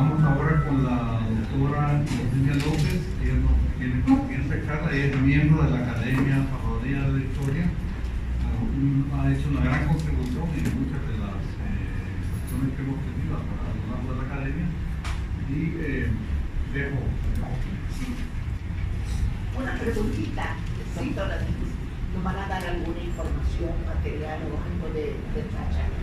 vamos ahora con la doctora Eugenia López. Ella nos tiene esta charla. Ella es miembro de la Academia Salvadoreña de la Historia. Ha hecho una gran contribución en muchas de las sesiones que hemos tenido a lo largo de la Academia. Y dejo. Una preguntita, doctora. ¿Nos van a dar alguna información, material o algo de esta charla?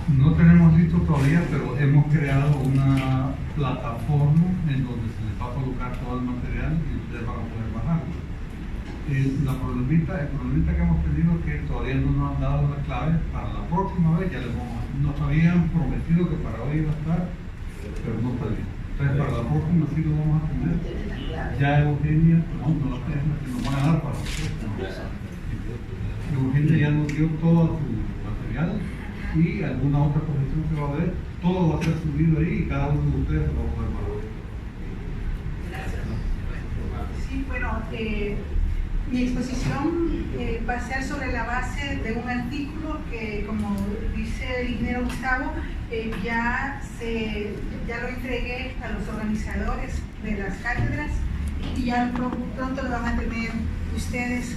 No tenemos listo todavía, pero hemos creado una plataforma en donde se les va a colocar todo el material y ustedes van a poder bajarlo. El problemita que hemos tenido es que todavía no nos han dado las claves para la próxima vez. Ya nos habían prometido que para hoy iba a estar, pero no está bien. Entonces para la próxima sí lo vamos a tener. Ya Eugenia, no las tenemos, que nos van a dar para nosotros. Eugenia ya nos dio todo su material y alguna otra profesión que va a haber, todo va a ser subido ahí y cada uno de ustedes lo va a poder ver. Gracias. Sí, bueno, mi exposición va a ser sobre la base de un artículo que, como dice el ingeniero Gustavo, ya lo entregué a los organizadores de las cátedras y ya pronto lo van a tener ustedes,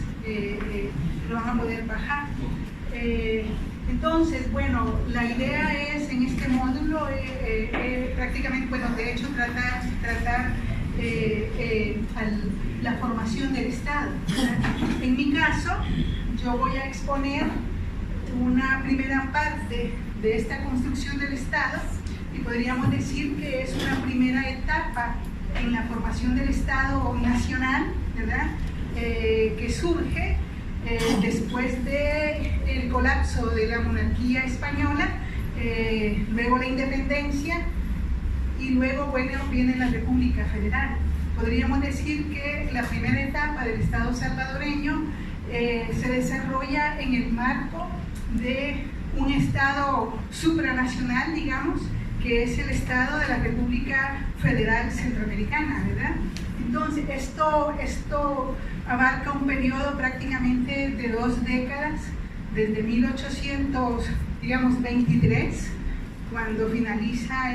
lo van a poder bajar. Entonces, bueno, la idea es en este módulo prácticamente, bueno, de hecho tratar la formación del Estado. En mi caso, yo voy a exponer una primera parte de esta construcción del Estado y podríamos decir que es una primera etapa en la formación del Estado nacional, ¿verdad? Que surge después del colapso de la monarquía española, luego la independencia y luego, bueno, viene la República Federal. Podríamos decir que la primera etapa del Estado salvadoreño se desarrolla en el marco de un Estado supranacional, digamos, que es el Estado de la República Federal Centroamericana, ¿verdad? Entonces, esto abarca un periodo prácticamente de 2 décadas, desde 1823, cuando finaliza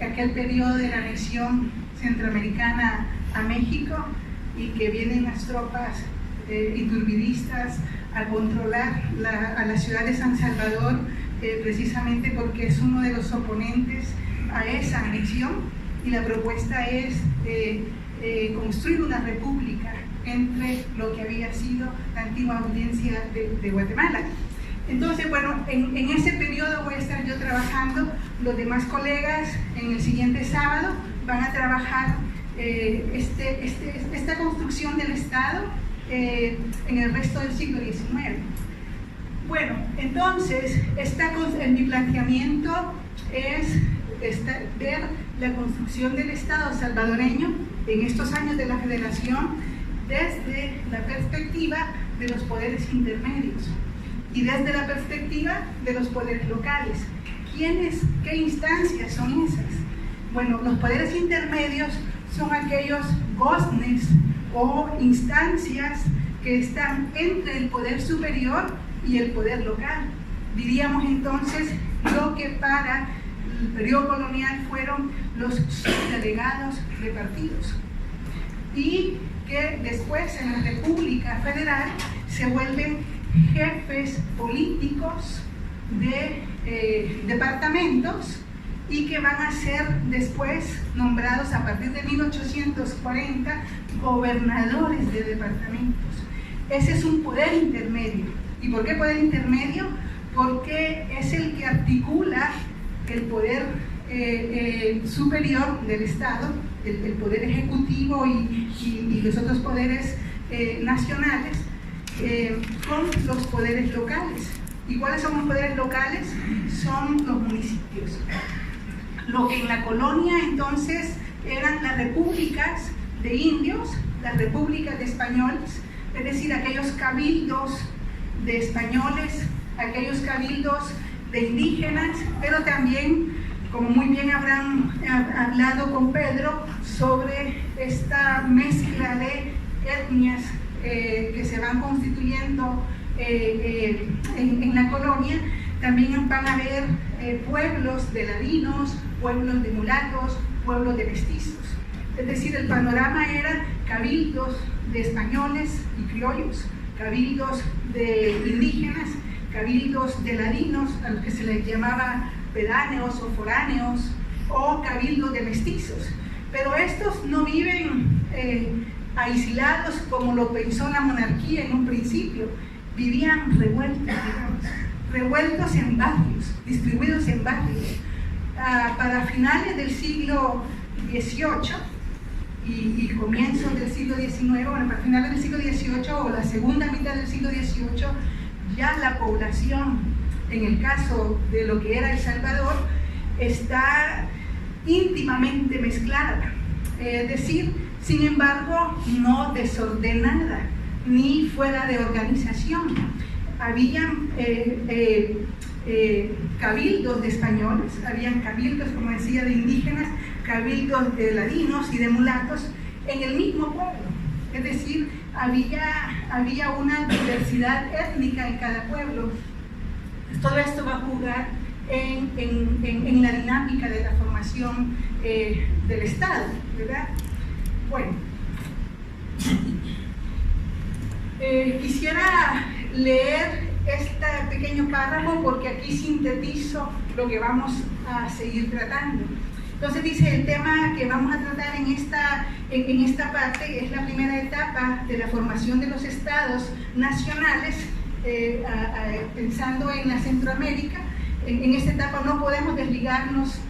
aquel periodo de la anexión centroamericana a México y que vienen las tropas iturbidistas a controlar a la ciudad de San Salvador, precisamente porque es uno de los oponentes a esa anexión, y la propuesta es construir una república entre lo que había sido la antigua audiencia de Guatemala. Entonces, bueno, en ese periodo voy a estar yo trabajando. Los demás colegas en el siguiente sábado van a trabajar esta construcción del Estado en el resto del siglo XIX. Bueno, entonces, mi planteamiento es ver la construcción del Estado salvadoreño en estos años de la Federación desde la perspectiva de los poderes intermedios y desde la perspectiva de los poderes locales. ¿Qué instancias son esas? Bueno, los poderes intermedios son aquellos goznes o instancias que están entre el poder superior y el poder local. Diríamos entonces lo que para el periodo colonial fueron los subdelegados repartidos y que después en la República Federal se vuelven jefes políticos de departamentos y que van a ser después nombrados a partir de 1840 gobernadores de departamentos. Ese es un poder intermedio. ¿Y por qué poder intermedio? Porque es el que articula el poder superior del Estado, el poder ejecutivo y los otros poderes nacionales, con los poderes locales. ¿Y cuáles son los poderes locales? Son los municipios. Lo que en la colonia entonces eran las repúblicas de indios, las repúblicas de españoles, es decir, aquellos cabildos de españoles, aquellos cabildos de indígenas, pero también, como muy bien habrán hablado con Pedro, sobre esta mezcla de etnias que se van constituyendo en la colonia, También van a haber pueblos de ladinos, pueblos de mulatos, pueblos de mestizos. Es decir, el panorama era cabildos de españoles y criollos, cabildos de indígenas, cabildos de ladinos, a los que se les llamaba pedáneos o foráneos, o cabildos de mestizos. Pero estos no viven aislados como lo pensó la monarquía en un principio, vivían revueltos, digamos, revueltos en barrios, distribuidos en barrios. Para finales del siglo XVIII y comienzos del siglo XIX, bueno, para finales del siglo XVIII o la segunda mitad del siglo XVIII, ya la población, en el caso de lo que era El Salvador, está íntimamente mezclada, es decir, sin embargo, no desordenada, ni fuera de organización. Habían cabildos de españoles, habían cabildos, como decía, de indígenas, cabildos de ladinos y de mulatos en el mismo pueblo. Es decir, había una diversidad étnica en cada pueblo. Todo esto va a jugar en la dinámica de la formación del Estado, ¿verdad? Bueno, quisiera leer este pequeño párrafo porque aquí sintetizo lo que vamos a seguir tratando. Entonces dice, el tema que vamos a tratar en esta parte es la primera etapa de la formación de los estados nacionales, pensando en la Centroamérica. En esta etapa no podemos desligarnos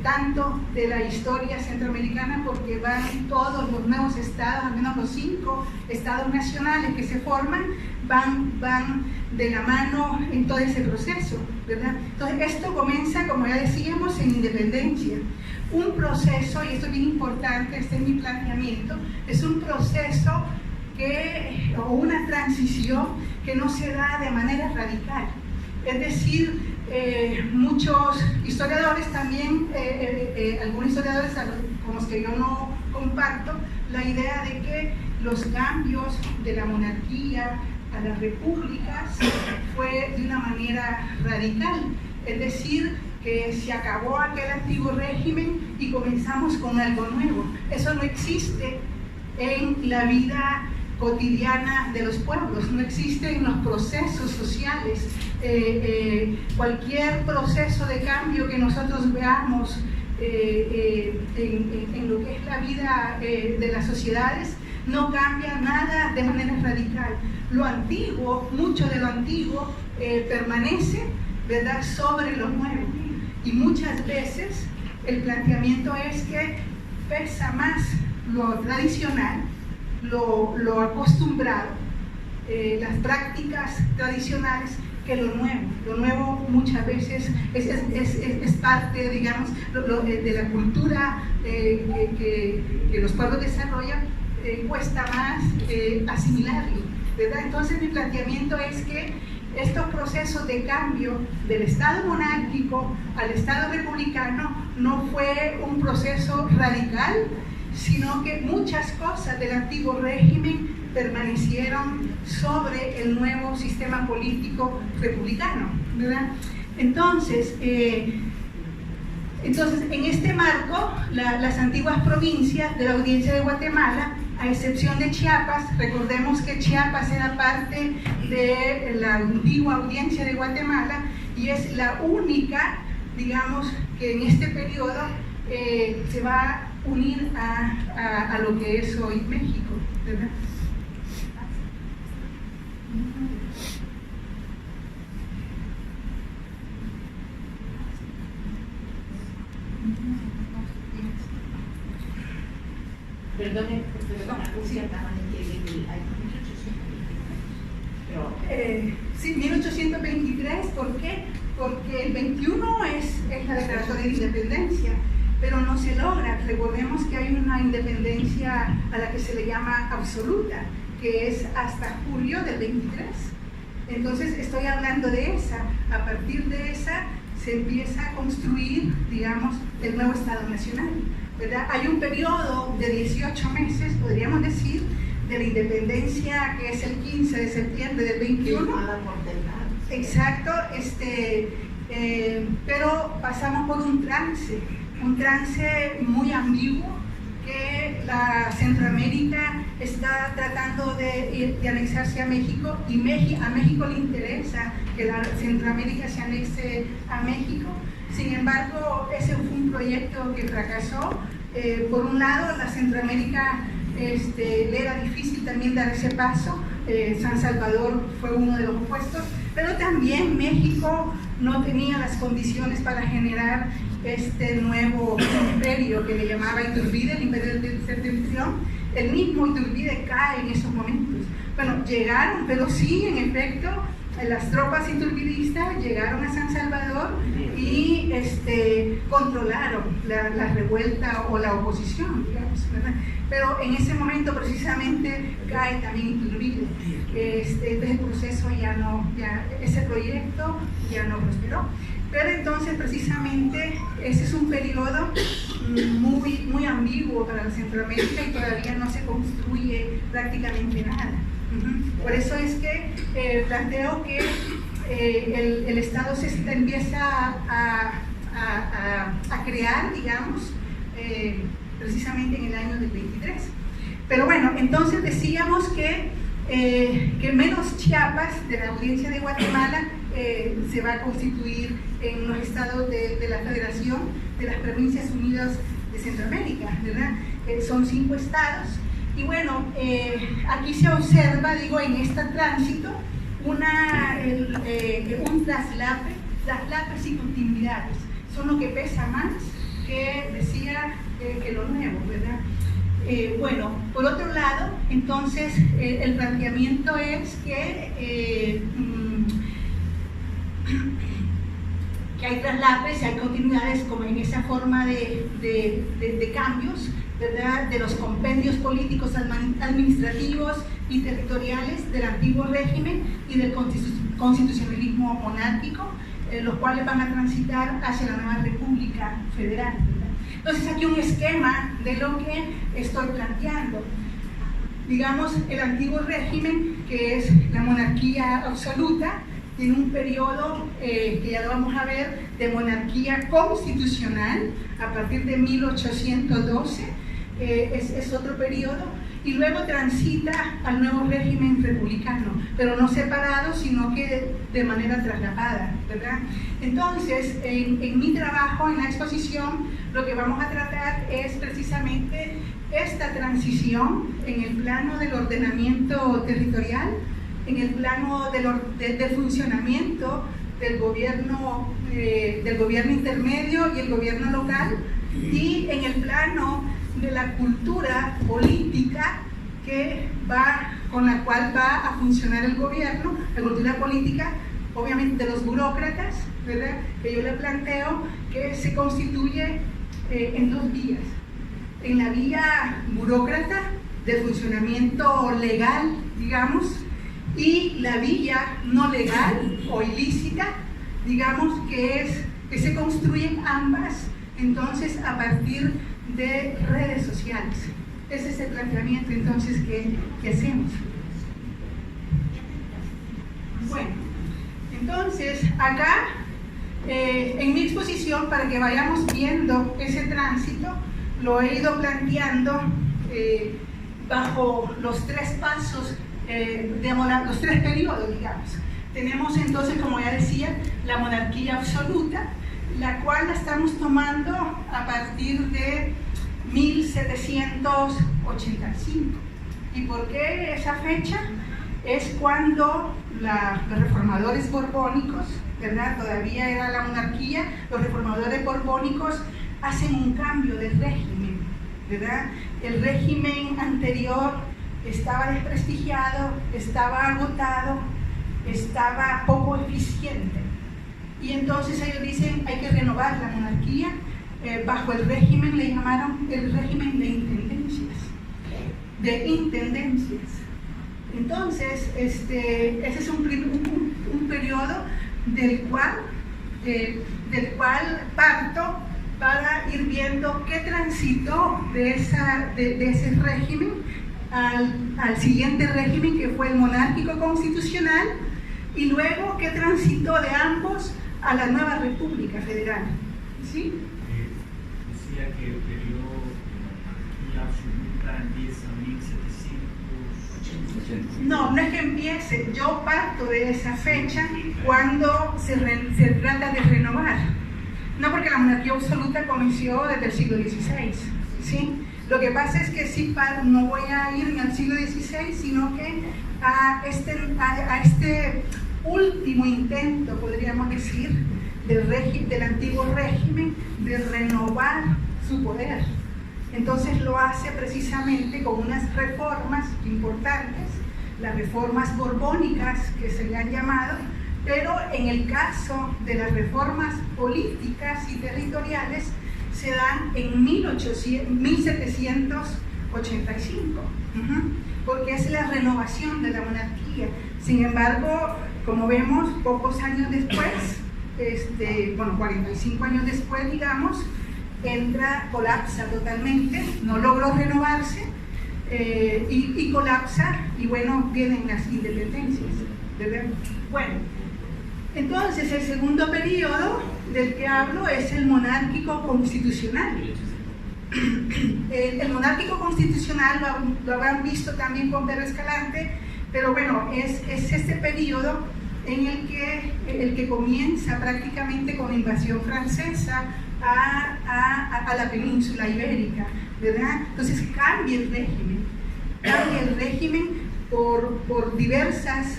tanto de la historia centroamericana porque van todos los nuevos estados, al menos los 5 estados nacionales que se forman, van de la mano en todo ese proceso, ¿verdad? Entonces esto comienza, como ya decíamos, en independencia. Un proceso, y esto es bien importante, este es mi planteamiento, es un proceso o una transición que no se da de manera radical. Es decir, muchos historiadores también, algunos historiadores con los que yo no comparto, la idea de que los cambios de la monarquía a las repúblicas fue de una manera radical, es decir, que se acabó aquel antiguo régimen y comenzamos con algo nuevo. Eso no existe en la vida cotidiana de los pueblos, no existe en los procesos sociales. Cualquier proceso de cambio que nosotros veamos en lo que es la vida de las sociedades no cambia nada de manera radical. Lo antiguo, mucho de lo antiguo permanece, ¿verdad?, sobre lo nuevo, y muchas veces el planteamiento es que pesa más lo tradicional, lo acostumbrado, las prácticas tradicionales, que lo nuevo. Lo nuevo muchas veces es parte, digamos, de la cultura que los pueblos desarrollan, cuesta más asimilarlo, ¿verdad? Entonces mi planteamiento es que estos procesos de cambio del Estado monárquico al Estado republicano no fue un proceso radical, sino que muchas cosas del antiguo régimen permanecieron sobre el nuevo sistema político republicano, ¿verdad? Entonces, en este marco, las antiguas provincias de la Audiencia de Guatemala, a excepción de Chiapas, recordemos que Chiapas era parte de la antigua Audiencia de Guatemala y es la única, digamos, que en este periodo se va a unir a lo que es hoy México, ¿verdad? Perdone, sí, sí, 1823, ¿por qué? Porque el 21 es la declaratoria de independencia, pero no se logra. Recordemos que hay una independencia a la que se le llama absoluta, que es hasta julio del 23. Entonces estoy hablando de esa. A partir de esa se empieza a construir, digamos, el nuevo Estado Nacional, ¿verdad? Hay un periodo de 18 meses, podríamos decir, de la independencia, que es el 15 de septiembre del 21, Exacto, pero pasamos por un trance muy ambiguo, que la Centroamérica está tratando de anexarse a México, y a México le interesa que la Centroamérica se anexe a México. Sin embargo, ese fue un proyecto que fracasó. Por un lado, la Centroamérica le era difícil también dar ese paso. San Salvador fue uno de los opuestos, pero también México no tenía las condiciones para generar este nuevo imperio que le llamaba Iturbide, el imperio de Septentrión. El mismo Iturbide cae en esos momentos. Bueno, llegaron, pero sí, en efecto, las tropas iturbidistas llegaron a San Salvador y controlaron la revuelta o la oposición, digamos, ¿verdad? Pero en ese momento precisamente cae también Iturbide. El proceso ese proyecto ya no prosperó. Pero entonces precisamente ese es un periodo muy ambiguo para la Centroamérica y todavía no se construye prácticamente nada. Por eso es que planteo que el Estado se empieza a crear, digamos, precisamente en el año del 23. Pero bueno, entonces decíamos que menos Chiapas, de la audiencia de Guatemala, se va a constituir en los estados de la Federación de las Provincias Unidas de Centroamérica, ¿verdad? Son 5 estados. Y bueno, aquí se observa, digo, en este tránsito, un traslapes y continuidades. Son lo que pesa más que decía que lo nuevo, ¿verdad? Bueno, por otro lado, entonces, el planteamiento es que hay traslapes, hay continuidades como en esa forma de cambios, ¿verdad? De los compendios políticos, administrativos y territoriales del antiguo régimen y del constitucionalismo monárquico, los cuales van a transitar hacia la nueva República Federal, ¿verdad? Entonces aquí un esquema de lo que estoy planteando. Digamos, el antiguo régimen, que es la monarquía absoluta, tiene un periodo que ya lo vamos a ver, de monarquía constitucional a partir de 1812, es otro periodo, y luego transita al nuevo régimen republicano, pero no separado, sino que de manera traslapada, ¿verdad? Entonces, en mi trabajo, en la exposición, lo que vamos a tratar es precisamente esta transición en el plano del ordenamiento territorial, en el plano del funcionamiento del gobierno intermedio y el gobierno local, y en el plano de la cultura política con la cual va a funcionar el gobierno, la cultura política, obviamente de los burócratas, ¿verdad? Que yo le planteo que se constituye en 2 vías. En la vía burócrata del funcionamiento legal, digamos, y la vía no legal o ilícita, digamos, que se construyen ambas, entonces, a partir de redes sociales. Ese es el planteamiento, entonces, que hacemos. Bueno, entonces, acá, en mi exposición, para que vayamos viendo ese tránsito, lo he ido planteando bajo los 3 pasos, los 3 periodos, digamos. Tenemos entonces, como ya decía, la monarquía absoluta, la cual la estamos tomando a partir de 1785. ¿Y por qué esa fecha? Es cuando los reformadores borbónicos, ¿verdad? Todavía era la monarquía, los reformadores borbónicos hacen un cambio del régimen, ¿verdad? El régimen anterior estaba desprestigiado, estaba agotado, estaba poco eficiente. Y entonces ellos dicen, hay que renovar la monarquía. Bajo el régimen le llamaron el régimen de intendencias. Entonces, ese es un periodo del cual parto para ir viendo qué transitó de ese régimen al siguiente régimen, que fue el monárquico constitucional, y luego que transitó de ambos a la nueva República Federal. ¿Sí? Decía que el periodo de absoluta empieza en 1780. No es que empiece, yo parto de esa fecha cuando se trata de renovar. No, porque la monarquía absoluta comenzó desde el siglo XVI, ¿sí? Lo que pasa es que sí, no voy a irme al siglo XVI, sino que a este último intento, podríamos decir, del antiguo régimen de renovar su poder. Entonces lo hace precisamente con unas reformas importantes, las reformas borbónicas que se le han llamado, pero en el caso de las reformas políticas y territoriales se dan en 1785, porque es la renovación de la monarquía. Sin embargo, como vemos, pocos años después, 45 años después, digamos, colapsa totalmente, no logró renovarse y colapsa, y bueno, vienen las independencias, ¿verdad? Bueno, entonces el segundo periodo del que hablo es el monárquico constitucional. El monárquico constitucional lo habrán visto también con Pedro Escalante, pero bueno, es este periodo en el que comienza prácticamente con la invasión francesa a la península ibérica, ¿verdad? Entonces cambia el régimen por diversas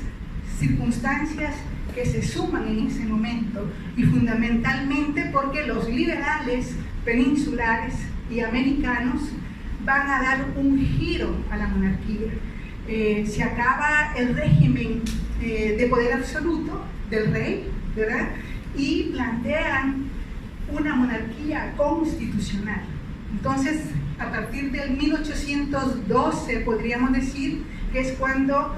circunstancias que se suman en ese momento, y fundamentalmente porque los liberales peninsulares y americanos van a dar un giro a la monarquía. Se acaba el régimen de poder absoluto del rey, ¿verdad? Y plantean una monarquía constitucional. Entonces, a partir del 1812, podríamos decir que es cuando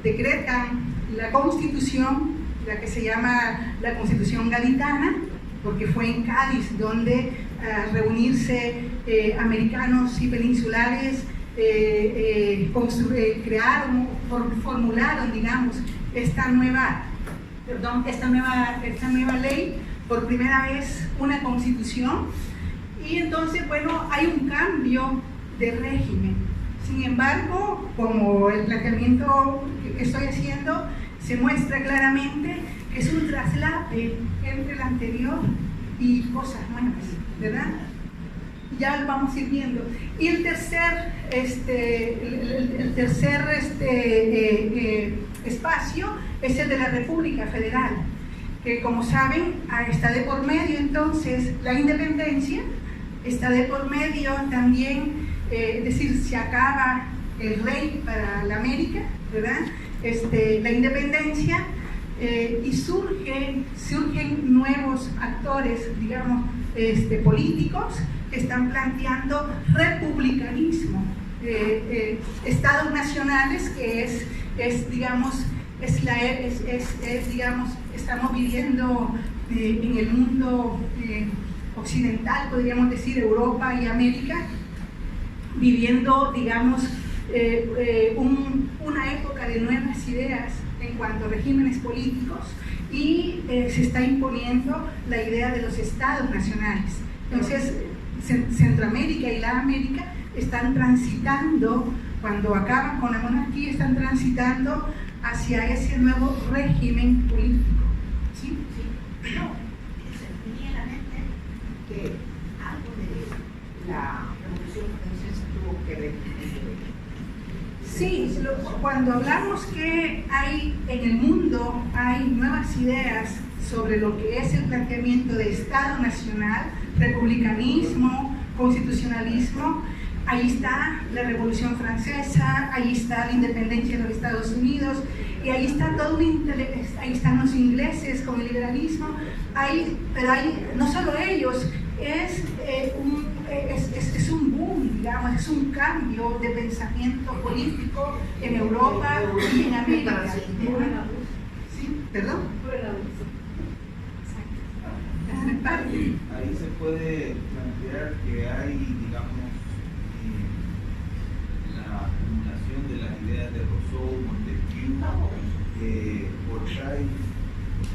decretan la Constitución, la que se llama la Constitución Gaditana, porque fue en Cádiz donde reunirse americanos y peninsulares formularon, digamos, esta nueva ley, por primera vez una constitución, y entonces, bueno, hay un cambio de régimen. Sin embargo, como el planteamiento que estoy haciendo se muestra claramente que es un traslape entre el anterior y cosas nuevas, ¿verdad? Ya lo vamos a ir viendo. Y el tercer espacio es el de la República Federal, que, como saben, está de por medio entonces la independencia, está de por medio también, es decir, se acaba el rey para la América, ¿verdad? La independencia, y surgen nuevos actores, digamos, políticos, que están planteando republicanismo, estados nacionales, que digamos, estamos viviendo en el mundo occidental, podríamos decir, Europa y América, viviendo, digamos, una época de nuevas ideas en cuanto a regímenes políticos, y se está imponiendo la idea de los estados nacionales. Entonces, Centroamérica y la América están transitando, cuando acaban con la monarquía, están transitando hacia ese nuevo régimen político. ¿Sí? Sí. No, se tenía en la mente que algo de la Revolución Francesa tuvo que ver con eso. Sí, cuando hablamos que en el mundo hay nuevas ideas sobre lo que es el planteamiento de Estado nacional, republicanismo, constitucionalismo, ahí está la Revolución Francesa, ahí está la independencia de los Estados Unidos, y ahí está ahí están los ingleses con el liberalismo, pero no solo ellos, es un boom, digamos, es un cambio de pensamiento político en Europa y en América. ¿Sí? ¿Perdón? Ahí se puede plantear que hay, digamos, la acumulación de las ideas de Rousseau, Montesquieu, hay.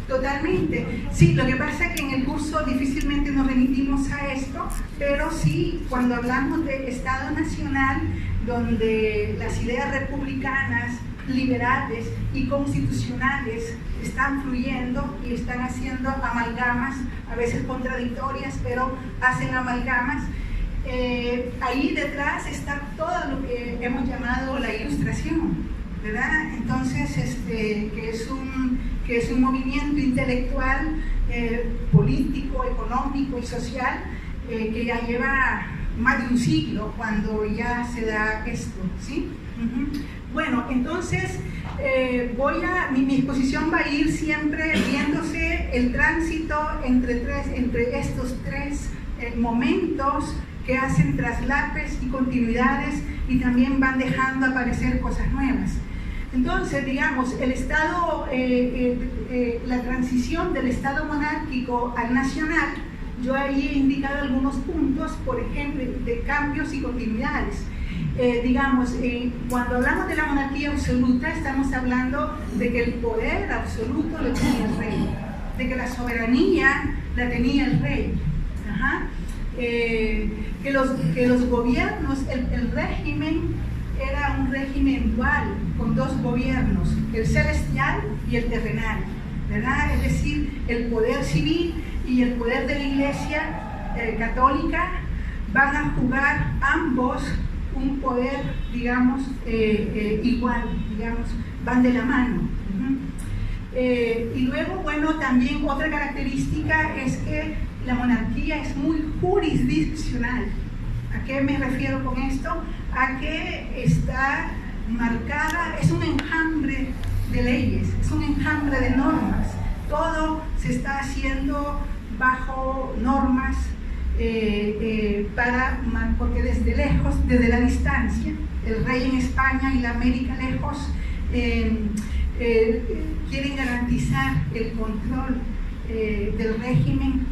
Totalmente. Sí, lo que pasa es que en el curso difícilmente nos remitimos a esto, pero sí, cuando hablamos de Estado Nacional, donde las ideas republicanas, liberales y constitucionales están fluyendo y están haciendo amalgamas, a veces contradictorias, pero hacen amalgamas, ahí detrás está todo lo que hemos llamado la Ilustración, ¿verdad? Entonces, que es un movimiento intelectual, político, económico y social que ya lleva más de un siglo cuando ya se da esto, ¿sí? Bueno, entonces mi exposición va a ir siempre viéndose el tránsito entre estos tres momentos que hacen traslapes y continuidades y también van dejando aparecer cosas nuevas. Entonces, digamos, el Estado, la transición del Estado monárquico al nacional, yo ahí he indicado algunos puntos, por ejemplo, de cambios y continuidades. Digamos, cuando hablamos de la monarquía absoluta, estamos hablando de que el poder absoluto lo tenía el rey, de que la soberanía la tenía el rey. Ajá. Que los gobiernos, el régimen era un régimen dual, con dos gobiernos, el celestial y el terrenal, ¿verdad? Es decir, el poder civil y el poder de la Iglesia católica van a jugar ambos un poder, digamos, igual, digamos, van de la mano. Y luego, bueno, también otra característica es que la monarquía es muy jurisdiccional. ¿A qué me refiero con esto? A que está marcada, es un enjambre de leyes, es un enjambre de normas. Todo se está haciendo bajo normas porque desde lejos, desde la distancia, el rey en España y la América lejos quieren garantizar el control del régimen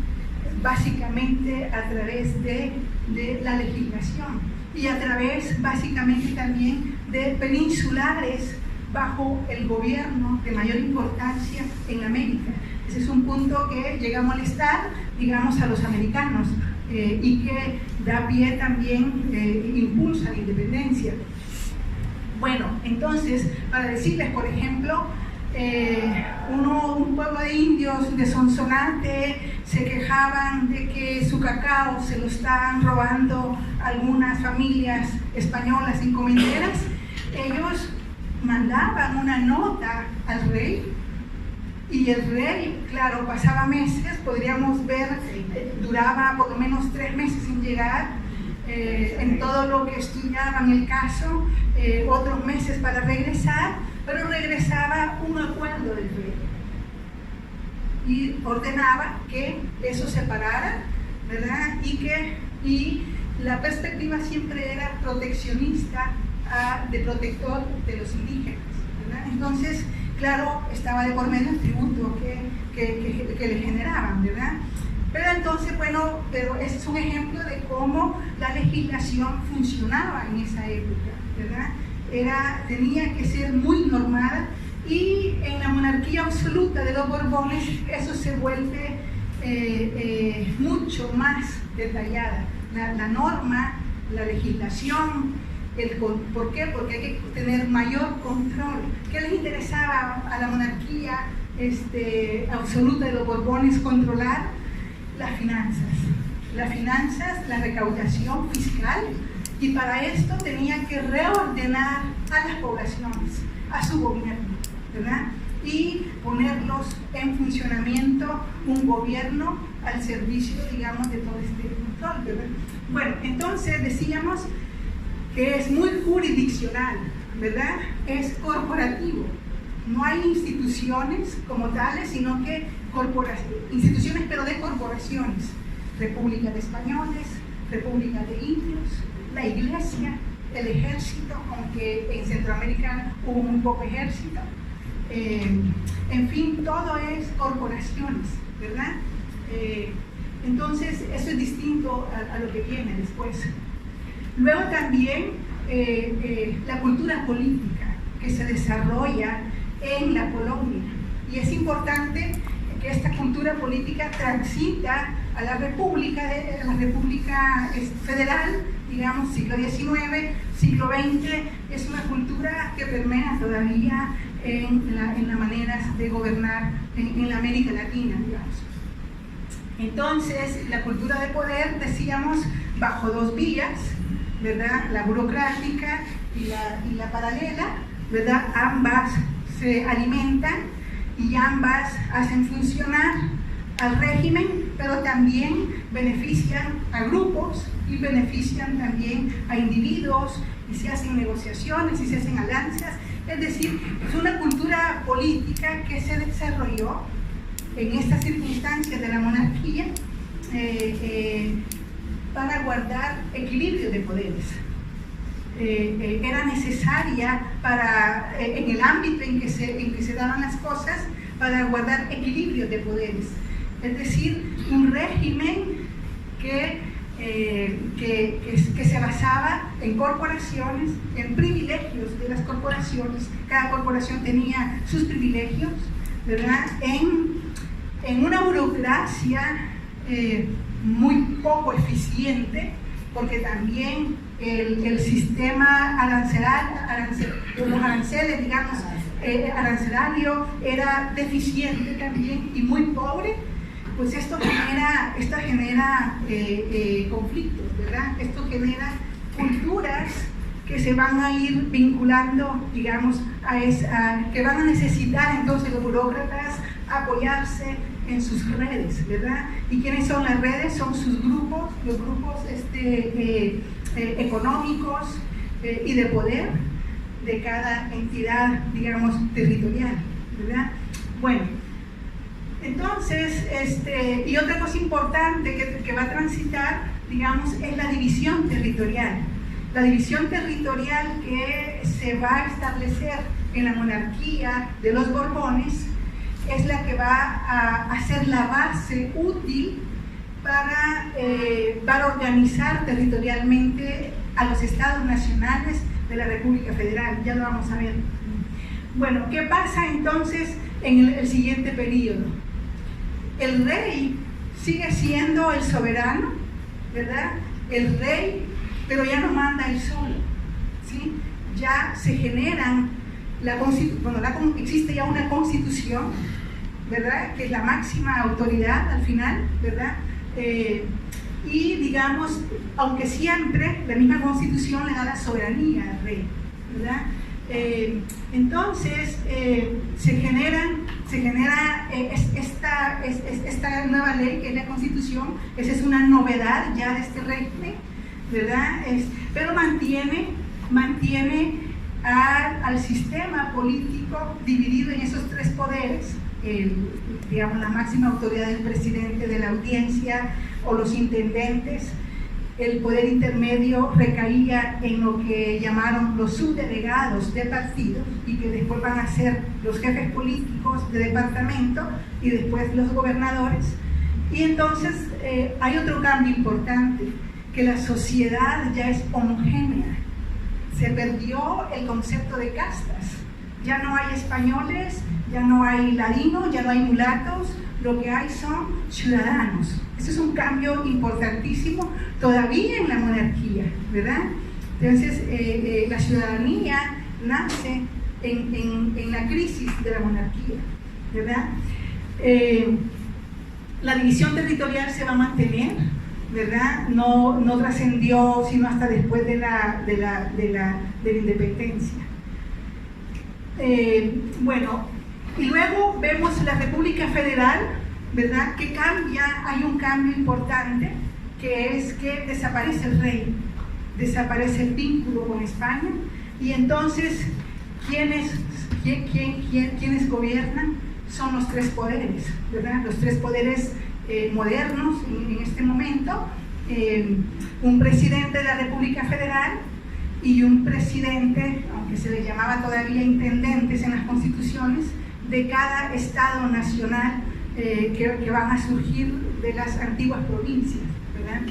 básicamente a través de la legislación y a través básicamente también de peninsulares bajo el gobierno de mayor importancia en América. Ese es un punto que llega a molestar, digamos, a los americanos y que da pie también, impulsa la independencia. Bueno, entonces, para decirles, por ejemplo, un pueblo de indios de Sonsonate se quejaban de que su cacao se lo estaban robando algunas familias españolas encomenderas. Ellos mandaban una nota al rey y el rey, claro, pasaba meses, podríamos ver, duraba por lo menos 3 meses sin llegar, en todo lo que estudiaban el caso, otros meses para regresar, pero regresaba un acuerdo del rey y ordenaba que eso se parara, ¿verdad? Y la perspectiva siempre era proteccionista, de protector de los indígenas, ¿verdad? Entonces, claro, estaba de por medio el tributo que le generaban, ¿verdad? Pero entonces, bueno, pero ese es un ejemplo de cómo la legislación funcionaba en esa época, ¿verdad? Tenía que ser muy normada y en la monarquía absoluta de los Borbones eso se vuelve mucho más detallada. La norma, la legislación, ¿por qué? Porque hay que tener mayor control. ¿Qué les interesaba a la monarquía absoluta de los Borbones controlar? Las finanzas, la recaudación fiscal, y para esto tenía que reordenar a las poblaciones, a su gobierno, ¿verdad? Y ponerlos en funcionamiento, un gobierno al servicio, digamos, de todo este control, ¿verdad? Bueno, entonces decíamos que es muy jurisdiccional, ¿verdad? Es corporativo. No hay instituciones como tales, sino que instituciones, pero de corporaciones. República de Españoles, República de Indios, la Iglesia, el ejército, aunque en Centroamérica hubo muy poco ejército. En fin, todo es corporaciones, ¿verdad? Entonces, eso es distinto a lo que viene después. Luego también la cultura política que se desarrolla en la colonia Y es importante que esta cultura política transita a la República Federal, digamos, siglo XIX, siglo XX. Es una cultura que permea todavía en las maneras de gobernar en la América Latina, digamos. Entonces, la cultura de poder, decíamos, bajo dos vías, ¿verdad? La burocrática y la paralela, ¿verdad? Ambas se alimentan y ambas hacen funcionar al régimen, pero también benefician a grupos y benefician también a individuos, y se hacen negociaciones y se hacen alianzas. Es decir, es una cultura política que se desarrolló en estas circunstancias de la monarquía para guardar equilibrio de poderes. Era necesaria en el ámbito en que se daban las cosas, para guardar equilibrio de poderes. Es decir, un régimen que se basaba en corporaciones, en privilegios de las corporaciones. Cada corporación tenía sus privilegios, ¿verdad? En una burocracia muy poco eficiente, porque también el sistema los aranceles, digamos, arancelario era deficiente también y muy pobre. Pues esto genera conflictos, ¿verdad? Esto genera culturas que se van a ir vinculando, digamos, que van a necesitar entonces los burócratas apoyarse en sus redes, ¿verdad? ¿Y quiénes son las redes? Son sus grupos, los grupos económicos y de poder de cada entidad, digamos, territorial, ¿verdad? Bueno, entonces, y otra cosa importante que va a transitar, digamos, es la división territorial. La división territorial que se va a establecer en la monarquía de los Borbones es la que va a hacer la base útil para organizar territorialmente a los estados nacionales de la República Federal. Ya lo vamos a ver. Bueno, ¿qué pasa entonces en el siguiente periodo? El rey sigue siendo el soberano, ¿verdad? El rey, pero ya no manda él solo, ¿sí? Ya se generan, existe ya una constitución, ¿verdad? Que es la máxima autoridad al final, ¿verdad? Y digamos, aunque siempre la misma constitución le da la soberanía al rey, ¿verdad? Entonces se genera esta nueva ley que es la Constitución. Esa es una novedad ya de este régimen, ¿verdad? Pero mantiene al sistema político dividido en esos tres poderes, digamos, la máxima autoridad del presidente, de la audiencia o los intendentes. El poder intermedio recaía en lo que llamaron los subdelegados de partidos, y que después van a ser los jefes políticos de departamento y después los gobernadores. Y entonces hay otro cambio importante, que la sociedad ya es homogénea. Se perdió el concepto de castas. Ya no hay españoles, ya no hay ladinos, ya no hay mulatos, lo que hay son ciudadanos. Eso es un cambio importantísimo todavía en la monarquía, ¿verdad? Entonces, la ciudadanía nace en la crisis de la monarquía, ¿verdad? La división territorial se va a mantener, ¿verdad? No trascendió sino hasta después de la independencia. Bueno, y luego vemos la República Federal, ¿verdad? Que cambia, hay un cambio importante, que es que desaparece el rey, desaparece el vínculo con España, y entonces ¿quiénes gobiernan? Son los tres poderes, ¿verdad? Los tres poderes modernos en este momento, un presidente de la República Federal y un presidente, aunque se les llamaba todavía intendentes en las constituciones, de cada estado nacional que van a surgir de las antiguas provincias, ¿verdad?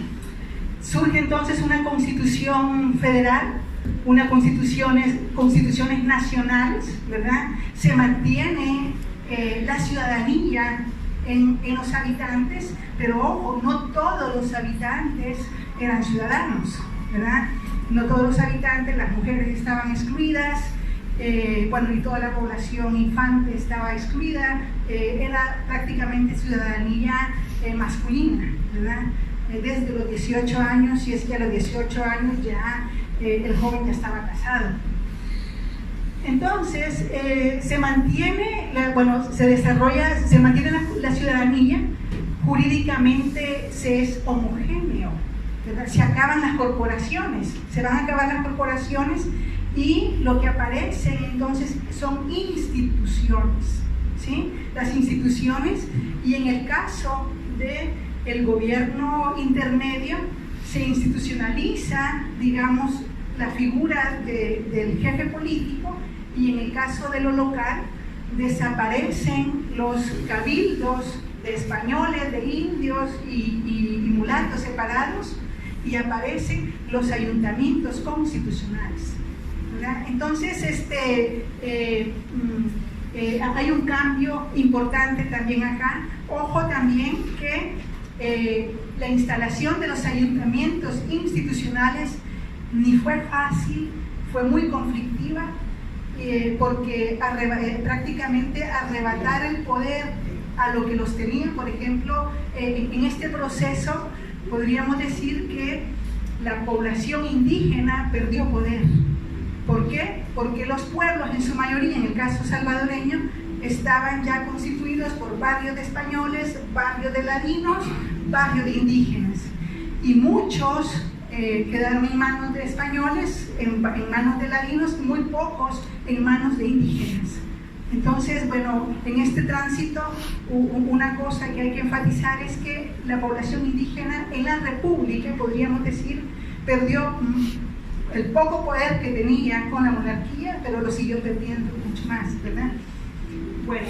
Surge entonces una constitución federal, constituciones nacionales, ¿verdad? Se mantiene la ciudadanía en los habitantes, pero ojo, no todos los habitantes eran ciudadanos, ¿verdad? No todos los habitantes, las mujeres estaban excluidas, bueno, y toda la población infante estaba excluida, era prácticamente ciudadanía masculina, ¿verdad? Desde los 18 años, y es que a los 18 años ya el joven ya estaba casado. Entonces, se mantiene la ciudadanía, jurídicamente se es homogéneo, ¿verdad? Se acaban las corporaciones, se van a acabar las corporaciones y lo que aparecen entonces son instituciones, ¿sí? Las instituciones, y en el caso del gobierno intermedio se institucionaliza, digamos, la figura del jefe político, y en el caso de lo local desaparecen los cabildos de españoles, de indios y mulatos separados, y aparecen los ayuntamientos constitucionales, ¿verdad? Entonces hay un cambio importante también acá. Ojo también que la instalación de los ayuntamientos institucionales ni fue fácil, fue muy conflictiva, porque prácticamente arrebatar el poder a lo que los tenía, por ejemplo, en este proceso podríamos decir que la población indígena perdió poder. ¿Por qué? Porque los pueblos, en su mayoría, en el caso salvadoreño, estaban ya constituidos por barrios de españoles, barrios de ladinos, barrios de indígenas, y muchos quedaron en manos de españoles, en manos de ladinos, muy pocos en manos de indígenas. Entonces, bueno, en este tránsito una cosa que hay que enfatizar es que la población indígena en la República, podríamos decir, perdió el poco poder que tenía con la monarquía, pero lo siguió perdiendo mucho más, ¿verdad? Bueno,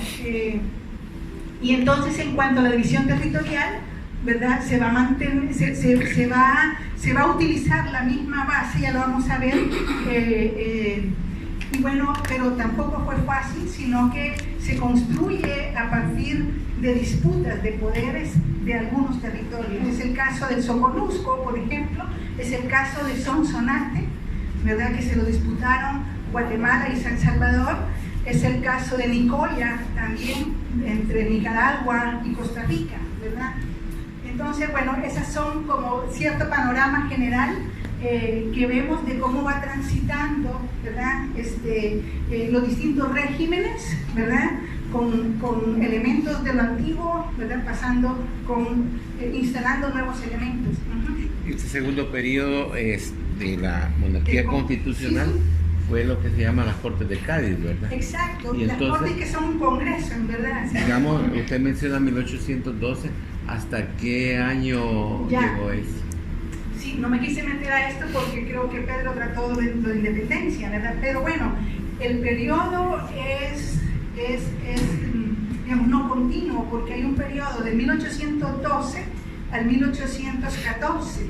y entonces en cuanto a la división territorial, ¿verdad? Se va a mantener, se va a utilizar la misma base, ya lo vamos a ver, y bueno, pero tampoco fue fácil, sino que se construye a partir de disputas de poderes de algunos territorios. Es el caso del Soconusco, por ejemplo, es el caso de Sonsonate, ¿verdad? Que se lo disputaron Guatemala y San Salvador. Es el caso de Nicoya, también entre Nicaragua y Costa Rica, ¿verdad? Entonces, bueno, esas son como cierto panorama general que vemos de cómo va transitando, ¿verdad? Los distintos regímenes, ¿verdad? Con elementos de lo antiguo, ¿verdad? Pasando instalando nuevos elementos. Este segundo periodo es de la monarquía constitucional. Sí, sí. Fue lo que se llama las Cortes de Cádiz, ¿verdad? Exacto, y las Cortes que son un congreso, en verdad. Digamos, usted menciona 1812, ¿hasta qué año llegó eso? Sí, no me quise meter a esto porque creo que Pedro trató de lo de independencia, ¿verdad? Pero bueno, el periodo es digamos, no continuo, porque hay un periodo de 1812 al 1814.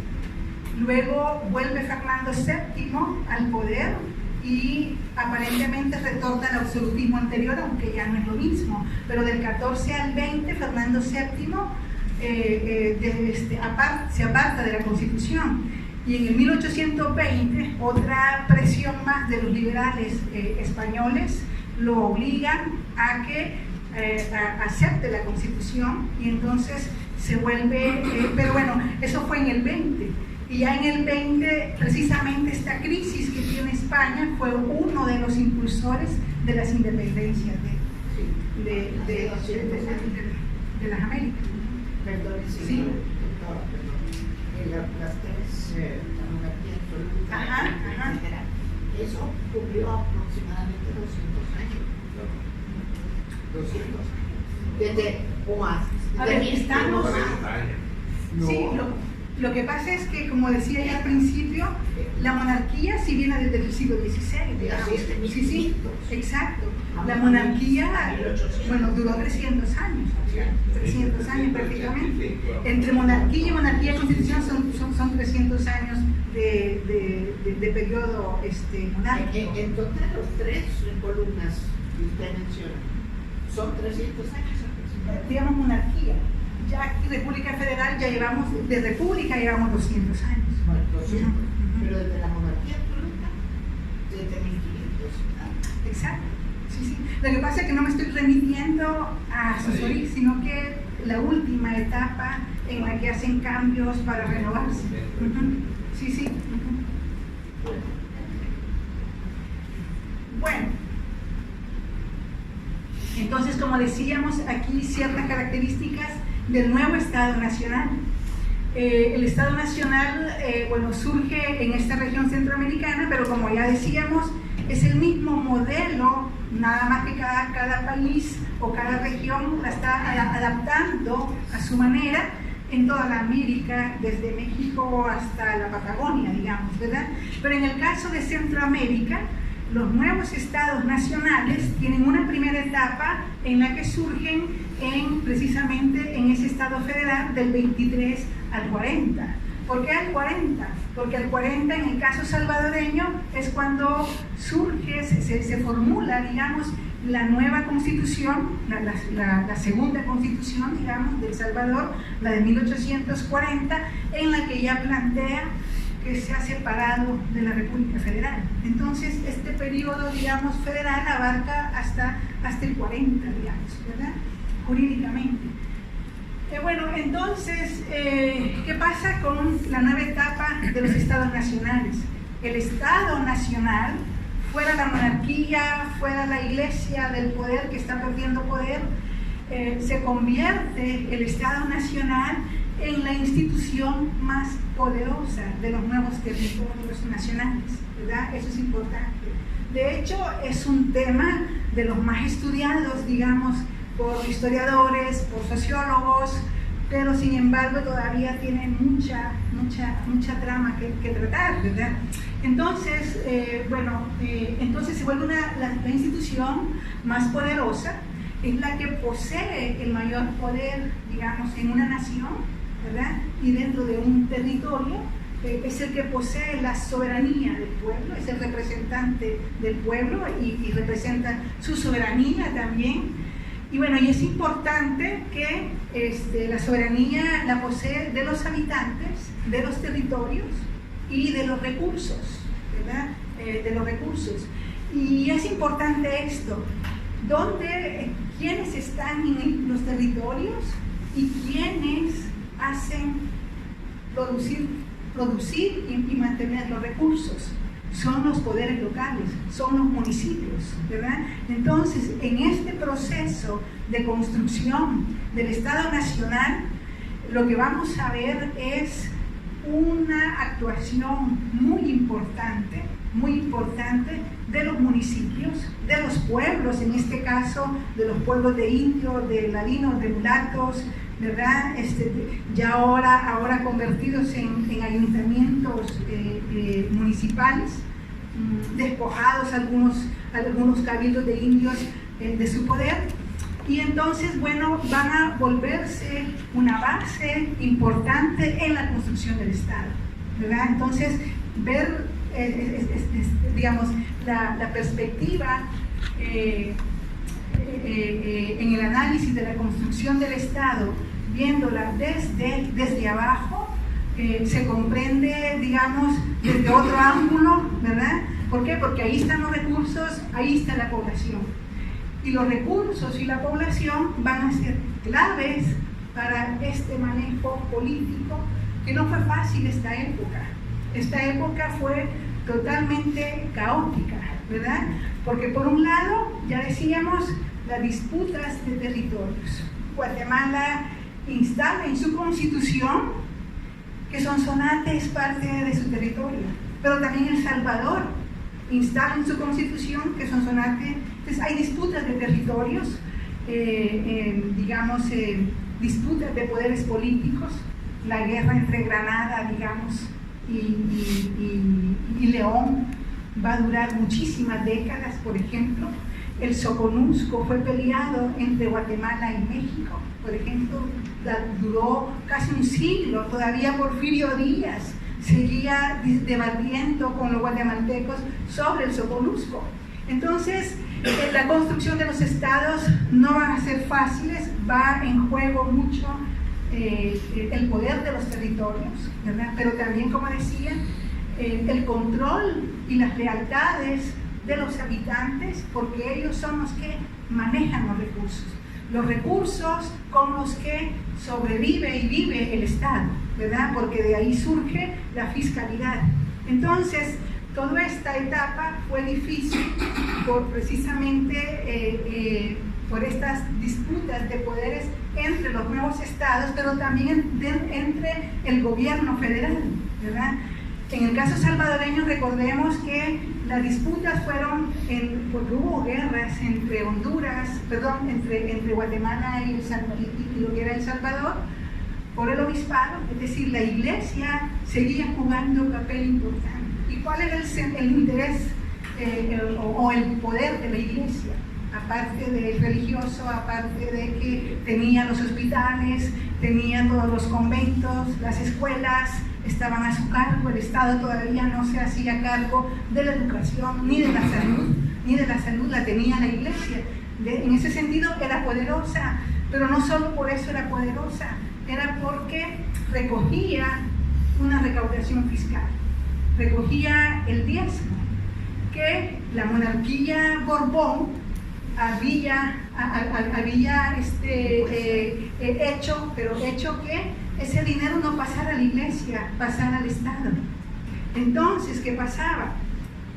Luego vuelve Fernando VII al poder y aparentemente retorna al absolutismo anterior, aunque ya no es lo mismo. Pero del 14 al 20, Fernando VII se aparta de la Constitución. Y en el 1820, otra presión más de los liberales españoles lo obligan a que acepte la Constitución, y entonces se vuelve, pero bueno, eso fue en el 20. Y ya en el 20, precisamente esta crisis que tiene España fue uno de los impulsores de las independencias de las Américas. Perdón, Sí. Las tres, la monarquía absoluta, Ajá. etcétera, eso ocurrió aproximadamente 200 años. 200. Desde o más. A ver, estamos. No. Sí, lo que pasa es que, como decía ya al principio, la monarquía sí viene desde el siglo XVI, digamos. Sí, exacto. La monarquía, bueno, duró 300 años, 300 años prácticamente. Entre monarquía y monarquía constitucional son 300 años de periodo monárquico. Entonces, los tres columnas que usted menciona Son 300 años aproximadamente. Digamos monarquía. Ya aquí República Federal ya llevamos, de República llevamos 200 años. Bueno, 200. Pero desde la monarquía absoluta, desde 1500. Exacto. Sí, sí. Lo que pasa es que no me estoy remitiendo a sus orígenes, sino que la última etapa en la que hacen cambios para renovarse. Sí, sí. Bueno, entonces, como decíamos, aquí ciertas características del nuevo Estado Nacional. El Estado Nacional, bueno, surge en esta región centroamericana, pero como ya decíamos, es el mismo modelo, nada más que cada país o cada región la está adaptando a su manera en toda la América, desde México hasta la Patagonia, digamos, ¿verdad? Pero en el caso de Centroamérica, los nuevos estados nacionales tienen una primera etapa en la que surgen precisamente en ese estado federal del 23 al 40. ¿Por qué al 40? Porque al 40 en el caso salvadoreño es cuando surge, se formula, digamos, la nueva constitución, la segunda constitución, digamos, de El Salvador, la de 1840, en la que ya plantea que se ha separado de la República Federal. Entonces, este periodo, digamos, federal abarca hasta el 40, digamos, ¿verdad? Jurídicamente. Bueno, entonces, ¿qué pasa con la nueva etapa de los estados nacionales? El Estado Nacional, fuera la monarquía, fuera la iglesia del poder que está perdiendo poder, se convierte el Estado Nacional en la institución más poderosa de los nuevos territorios nacionales, ¿verdad? Eso es importante. De hecho, es un tema de los más estudiados, digamos, por historiadores, por sociólogos, pero sin embargo todavía tiene mucha trama que tratar, ¿verdad? Entonces, entonces se vuelve la institución más poderosa, es la que posee el mayor poder, digamos, en una nación, ¿verdad? Y dentro de un territorio, es el que posee la soberanía del pueblo, es el representante del pueblo y representa su soberanía también. Y bueno, y es importante que la soberanía la posee de los habitantes, de los territorios y de los recursos, ¿verdad? De los recursos. Y es importante esto, quiénes están en los territorios y quiénes hacen producir y mantener los recursos. Son los poderes locales, son los municipios, ¿verdad? Entonces, en este proceso de construcción del Estado Nacional, lo que vamos a ver es una actuación muy importante de los municipios, de los pueblos, en este caso, de los pueblos de indios, de ladinos, de mulatos, ¿verdad? Ya ahora convertidos en ayuntamientos municipales, despojados algunos cabildos de indios de su poder, y entonces, bueno, van a volverse una base importante en la construcción del Estado, ¿verdad? Entonces, ver, digamos, la perspectiva en el análisis de la construcción del Estado, viéndola desde abajo, se comprende, digamos, desde otro ángulo, ¿verdad? ¿Por qué? Porque ahí están los recursos, ahí está la población. Y los recursos y la población van a ser claves para este manejo político, que no fue fácil esta época. Esta época fue totalmente caótica, ¿verdad? Porque por un lado, ya decíamos, las disputas de territorios. Guatemala instala en su constitución que Sonsonate es parte de su territorio, pero también El Salvador instala en su constitución que Sonsonate. Entonces hay disputas de territorios, digamos, disputas de poderes políticos, la guerra entre Granada, digamos, y León va a durar muchísimas décadas. Por ejemplo, el Soconusco fue peleado entre Guatemala y México, por ejemplo, duró casi un siglo. Todavía Porfirio Díaz seguía debatiendo con los guatemaltecos sobre el Soconusco. Entonces, la construcción de los estados no van a ser fáciles, va en juego mucho el poder de los territorios, ¿verdad? Pero también, como decía, el control y las lealtades de los habitantes, porque ellos son los que manejan los recursos con los que sobrevive y vive el Estado, ¿verdad? Porque de ahí surge la fiscalidad. Entonces, toda esta etapa fue difícil precisamente por estas disputas de poderes entre los nuevos estados, pero también entre el gobierno federal, ¿verdad? En el caso salvadoreño, recordemos que las disputas fueron porque hubo guerras entre entre Guatemala y lo que era El Salvador, por el obispado, es decir, la iglesia seguía jugando un papel importante. ¿Y cuál era el interés o el poder de la iglesia? Aparte del religioso, aparte de que tenía los hospitales, tenía todos los conventos, las escuelas, estaban a su cargo, el Estado todavía no se hacía cargo de la educación ni de la salud la tenía la iglesia. En ese sentido era poderosa, pero no solo por eso era poderosa, era porque recogía una recaudación fiscal, recogía el diezmo que la monarquía Borbón había hecho que ese dinero no pasara a la iglesia, pasara al Estado. Entonces, ¿qué pasaba?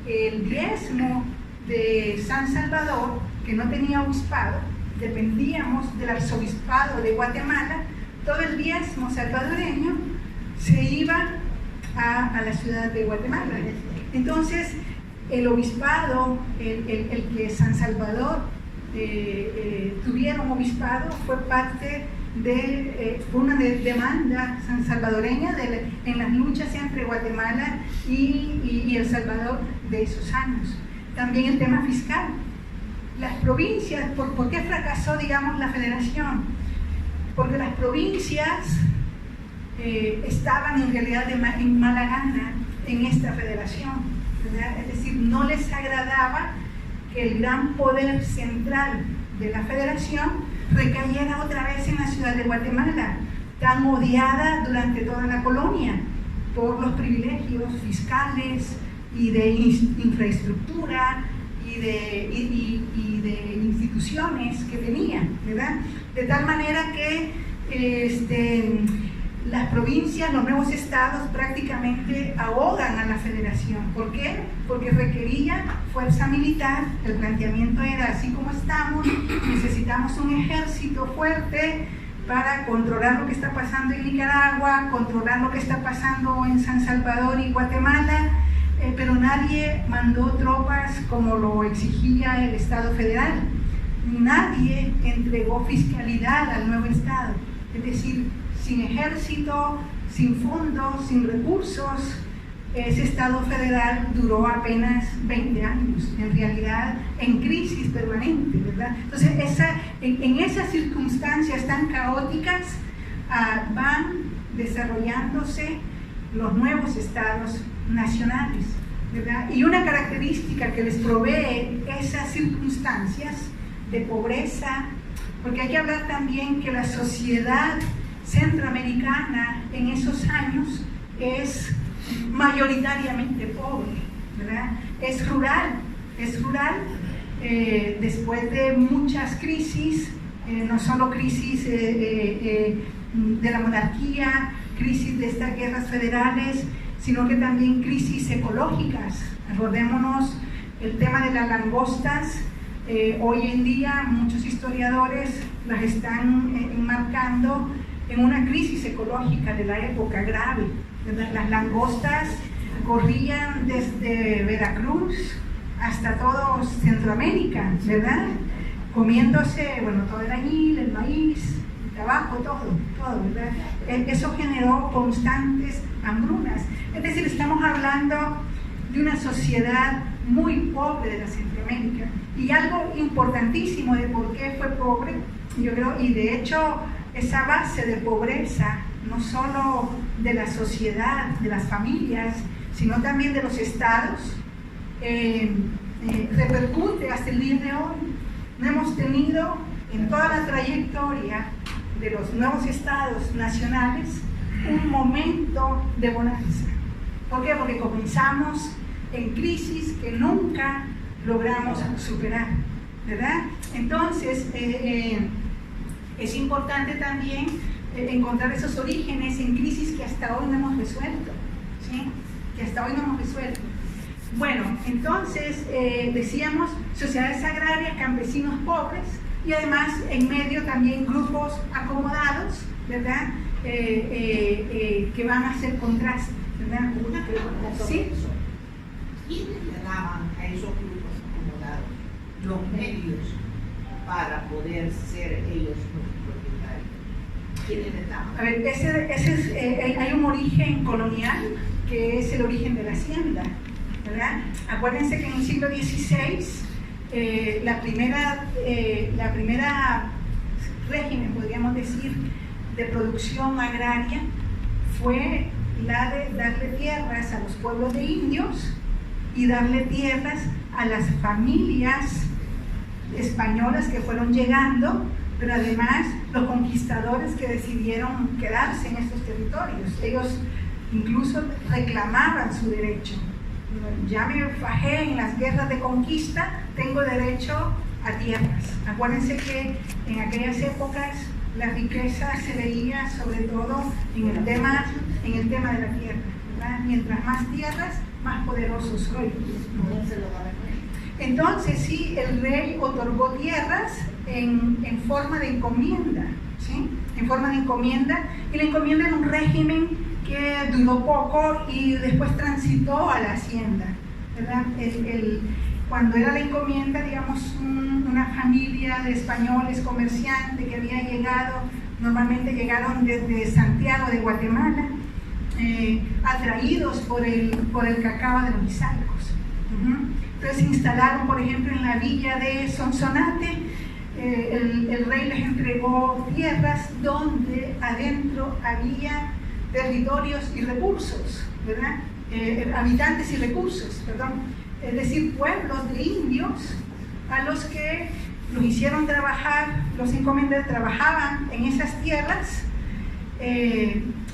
El diezmo de San Salvador, que no tenía obispado, dependíamos del arzobispado de Guatemala, todo el diezmo salvadoreño se iba a la ciudad de Guatemala. Entonces, el obispado, el que San Salvador tuviera un obispado, fue parte fue una demanda salvadoreña en las luchas entre Guatemala y El Salvador de esos años. También el tema fiscal. Las provincias, ¿por qué fracasó, digamos, la federación? Porque las provincias estaban en realidad en mala gana en esta federación, ¿verdad? Es decir, no les agradaba que el gran poder central de la federación recayera otra vez en la ciudad de Guatemala, tan odiada durante toda la colonia por los privilegios fiscales y de infraestructura y de instituciones que tenía, ¿verdad? De tal manera que las provincias, los nuevos estados prácticamente ahogan a la federación. ¿Por qué? Porque requería fuerza militar. El planteamiento era: así como estamos, necesitamos un ejército fuerte para controlar lo que está pasando en Nicaragua, controlar lo que está pasando en San Salvador y Guatemala, pero nadie mandó tropas como lo exigía el Estado federal. Nadie entregó fiscalidad al nuevo Estado. Es decir, sin ejército, sin fondos, sin recursos, ese Estado federal duró apenas 20 años, en realidad en crisis permanente, ¿verdad? Entonces, en esas circunstancias tan caóticas van desarrollándose los nuevos estados nacionales, ¿verdad? Y una característica que les provee esas circunstancias de pobreza, porque hay que hablar también que la sociedad centroamericana en esos años es mayoritariamente pobre, ¿verdad? Es rural, después de muchas crisis, no solo crisis de la monarquía, crisis de estas guerras federales, sino que también crisis ecológicas. Acordémonos el tema de las langostas. Hoy en día muchos historiadores las están enmarcando en una crisis ecológica de la época grave, ¿verdad? Las langostas corrían desde Veracruz hasta todo Centroamérica, ¿verdad? Comiéndose, bueno, todo el añil, el maíz, el tabaco, todo, ¿verdad? Eso generó constantes hambrunas. Es decir, estamos hablando de una sociedad muy pobre de la Centroamérica. Y algo importantísimo de por qué fue pobre, yo creo, y de hecho esa base de pobreza, no solo de la sociedad, de las familias, sino también de los estados, repercute hasta el día de hoy. No hemos tenido en toda la trayectoria de los nuevos estados nacionales un momento de bonanza. ¿Por qué? Porque comenzamos en crisis que nunca logramos superar, ¿verdad? Entonces, es importante también encontrar esos orígenes en crisis que hasta hoy no hemos resuelto, ¿sí? Que hasta hoy no hemos resuelto. Bueno, entonces, decíamos, sociedades agrarias, campesinos pobres, y además en medio también grupos acomodados, ¿verdad? Que van a hacer contraste, ¿verdad? Una pregunta sobre Sí. eso. ¿Quiénes le daban a esos grupos acomodados los medios para poder ser ellos los propietarios? ¿Quiénes le daban? A ver, hay un origen colonial que es el origen de la hacienda, ¿verdad? Acuérdense que en el siglo XVI la primera régimen, podríamos decir, de producción agraria fue la de darle tierras a los pueblos de indios y darle tierras a las familias españolas que fueron llegando, pero además los conquistadores que decidieron quedarse en estos territorios. Ellos incluso reclamaban su derecho. Ya me fajé en las guerras de conquista, tengo derecho a tierras. Acuérdense que en aquellas épocas la riqueza se veía sobre todo en el tema de la tierra, ¿verdad? Mientras más tierras, más poderoso soy. Entonces sí, el rey otorgó tierras en forma de encomienda, ¿sí? En forma de encomienda, y la encomienda era un régimen que duró poco y después transitó a la hacienda, ¿verdad? Cuando era la encomienda, digamos, una familia de españoles comerciantes que había llegado, normalmente llegaron desde Santiago de Guatemala, atraídos por el cacao de los Izalcos. Entonces se instalaron, por ejemplo, en la villa de Sonsonate. El rey les entregó tierras donde adentro había territorios y recursos, ¿verdad? Habitantes y recursos, perdón. Es decir, pueblos de indios a los que los hicieron trabajar, los encomenderos trabajaban en esas tierras,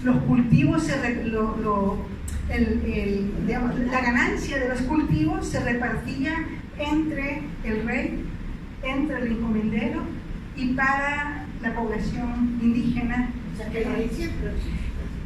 los cultivos, la ganancia de los cultivos se repartía entre el rey, entre el encomendero y para la población indígena. O sea, que la ley siempre existe.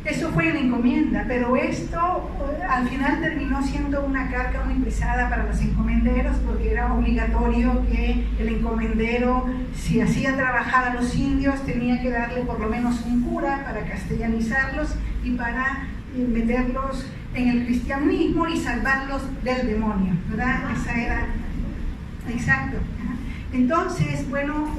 Eso fue en la encomienda, pero esto al final terminó siendo una carga muy pesada para los encomenderos, porque era obligatorio que el encomendero, si hacía trabajar a los indios, tenía que darle por lo menos un cura para castellanizarlos y para meterlos en el cristianismo y salvarlos del demonio, ¿verdad? Esa era, exacto. Entonces, bueno,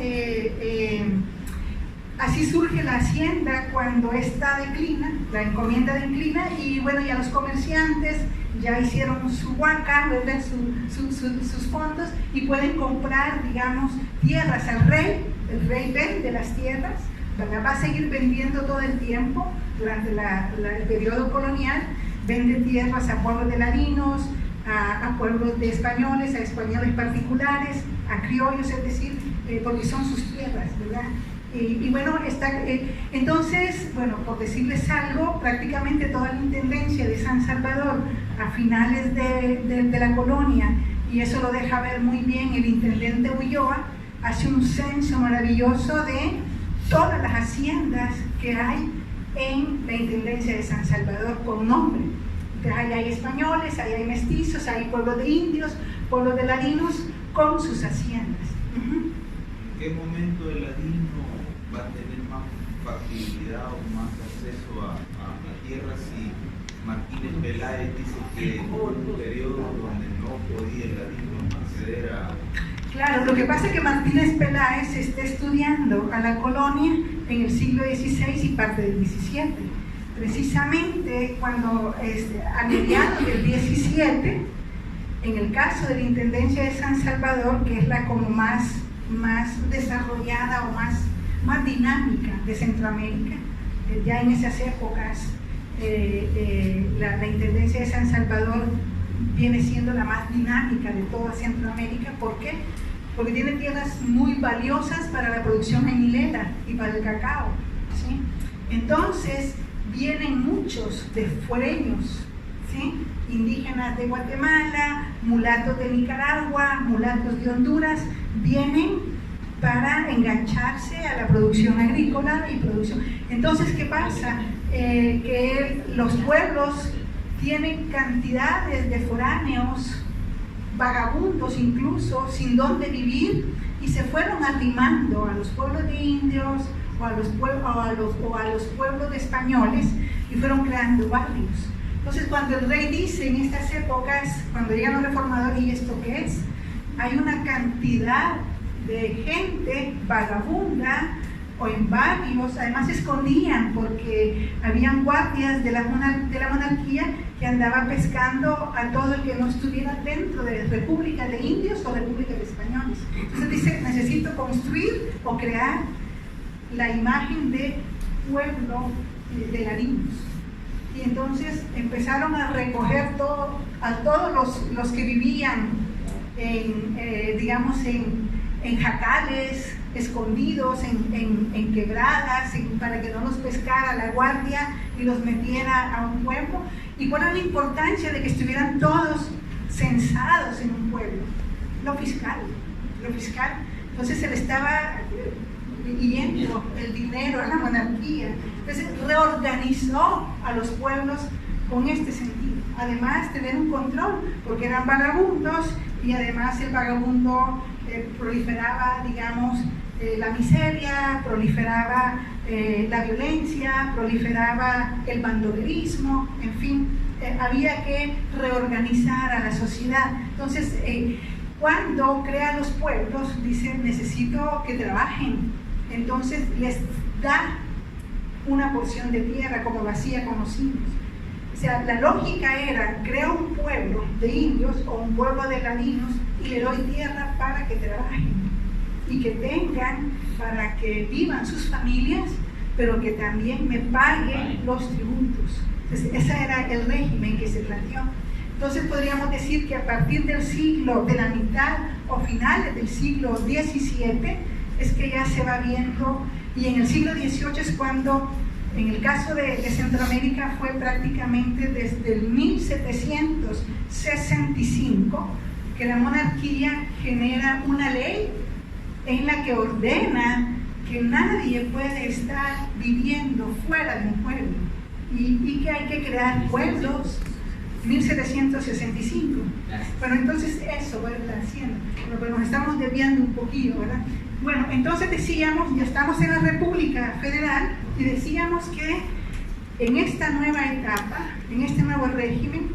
así surge la hacienda cuando esta declina, la encomienda declina, y bueno, ya los comerciantes ya hicieron su huaca, ¿verdad? Sus fondos, y pueden comprar, digamos, tierras al rey. El rey vende las tierras, ¿verdad? Va a seguir vendiendo todo el tiempo durante el periodo colonial, vende tierras a pueblos de ladinos, a pueblos de españoles, a españoles particulares, a criollos, es decir, porque son sus tierras, ¿verdad? Y bueno, entonces, bueno, por decirles algo, prácticamente toda la intendencia de San Salvador a finales de la colonia, y eso lo deja ver muy bien el intendente Ulloa, hace un censo maravilloso de todas las haciendas que hay en la intendencia de San Salvador con nombre. Entonces ahí hay españoles, ahí hay mestizos, hay pueblos de indios, pueblos de ladinos con sus haciendas. ¿En qué momento el ladino va a tener más factibilidad o más acceso a la tierra si Martínez Peláez dice que hubo un periodo donde no podía el ladino acceder a... Claro, lo que pasa es que Martínez Peláez está estudiando a la colonia en el siglo XVI y parte del XVII. Precisamente cuando a mediados del XVII, en el caso de la Intendencia de San Salvador, que es la como más desarrollada o más dinámica de Centroamérica, ya en esas épocas la Intendencia de San Salvador viene siendo la más dinámica de toda Centroamérica. ¿Por qué? Porque tiene tierras muy valiosas para la producción añilera y para el cacao, ¿sí? Entonces vienen muchos de fuereños, ¿sí? Indígenas de Guatemala, mulatos de Nicaragua, mulatos de Honduras, vienen para engancharse a la producción agrícola y producción. Entonces, ¿qué pasa? Que los pueblos tienen cantidades de foráneos, vagabundos incluso, sin dónde vivir, y se fueron arrimando a los pueblos de indios o a los pueblos de españoles y fueron creando barrios. Entonces, cuando el rey dice en estas épocas, cuando llegan los reformadores, ¿y esto qué es? Hay una cantidad de gente vagabunda o en barrios, además se escondían porque habían guardias de la monarquía que andaban pescando a todo el que no estuviera dentro de República de Indios o República de Españoles. Entonces dice, necesito construir o crear la imagen de pueblo de ladinos. Y entonces empezaron a recoger a todos los que vivían en jacales, escondidos, en quebradas, para que no los pescara la guardia y los metiera a un pueblo. ¿Y cuál era la importancia de que estuvieran todos censados en un pueblo? Lo fiscal. Entonces se le estaba yendo el dinero a la monarquía. Entonces reorganizó a los pueblos con este sentido. Además, tener un control, porque eran vagabundos y además el vagabundo proliferaba, digamos, la miseria, proliferaba la violencia, proliferaba el bandolerismo, en fin, había que reorganizar a la sociedad. Entonces, cuando crea los pueblos, dice, necesito que trabajen. Entonces, les da una porción de tierra como lo hacía con los indios. O sea, la lógica era, creo un pueblo de indios o un pueblo de ladinos y le doy tierra para que trabajen y que tengan, para que vivan sus familias, pero que también me paguen los tributos. Entonces, ese era el régimen que se planteó. Entonces podríamos decir que a partir del siglo, de la mitad o finales del siglo XVII, es que ya se va viendo, y en el siglo XVIII es cuando, en el caso de Centroamérica, fue prácticamente desde el 1765 que la monarquía genera una ley en la que ordena que nadie puede estar viviendo fuera de un pueblo y que hay que crear pueblos. 1765. Bueno, entonces eso va a estar haciendo, pero nos estamos desviando un poquillo, ¿verdad? Bueno, entonces decíamos, ya estamos en la República Federal y decíamos que en esta nueva etapa, en este nuevo régimen,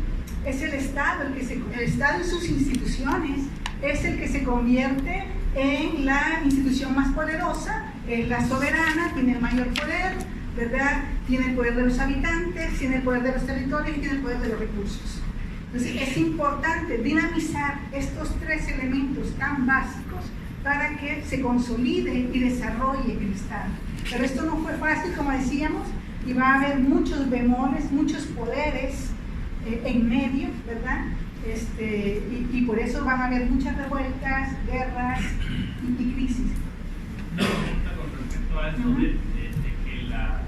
es el Estado, el Estado y sus instituciones es el que se convierte en la institución más poderosa, es la soberana, tiene el mayor poder, ¿verdad? Tiene el poder de los habitantes, tiene el poder de los territorios y tiene el poder de los recursos. Entonces es importante dinamizar estos tres elementos tan básicos para que se consolide y desarrolle el Estado. Pero esto no fue fácil, como decíamos, y va a haber muchos bemoles, muchos poderes en medio, ¿verdad? Y por eso van a haber muchas revueltas, guerras y crisis. Una pregunta con respecto a eso de que la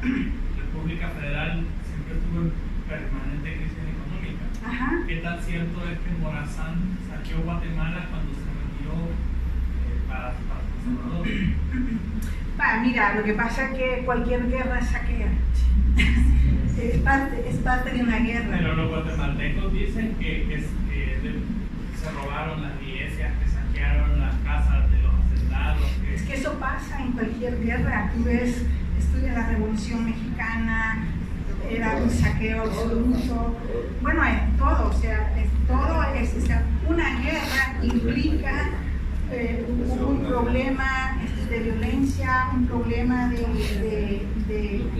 República Federal siempre tuvo en permanente crisis económica. Ajá. ¿Qué tan cierto es que Morazán saqueó Guatemala cuando se retiró para San Salvador? Mira, lo que pasa es que cualquier guerra saquea. Es parte de una guerra. Pero los guatemaltecos dicen que se robaron las iglesias, que saquearon las casas de los hacendados. Es que eso pasa en cualquier guerra. Tú ves, estudia la Revolución Mexicana, era un saqueo absoluto. Bueno, es todo, o sea, una guerra implica un problema de violencia, un problema de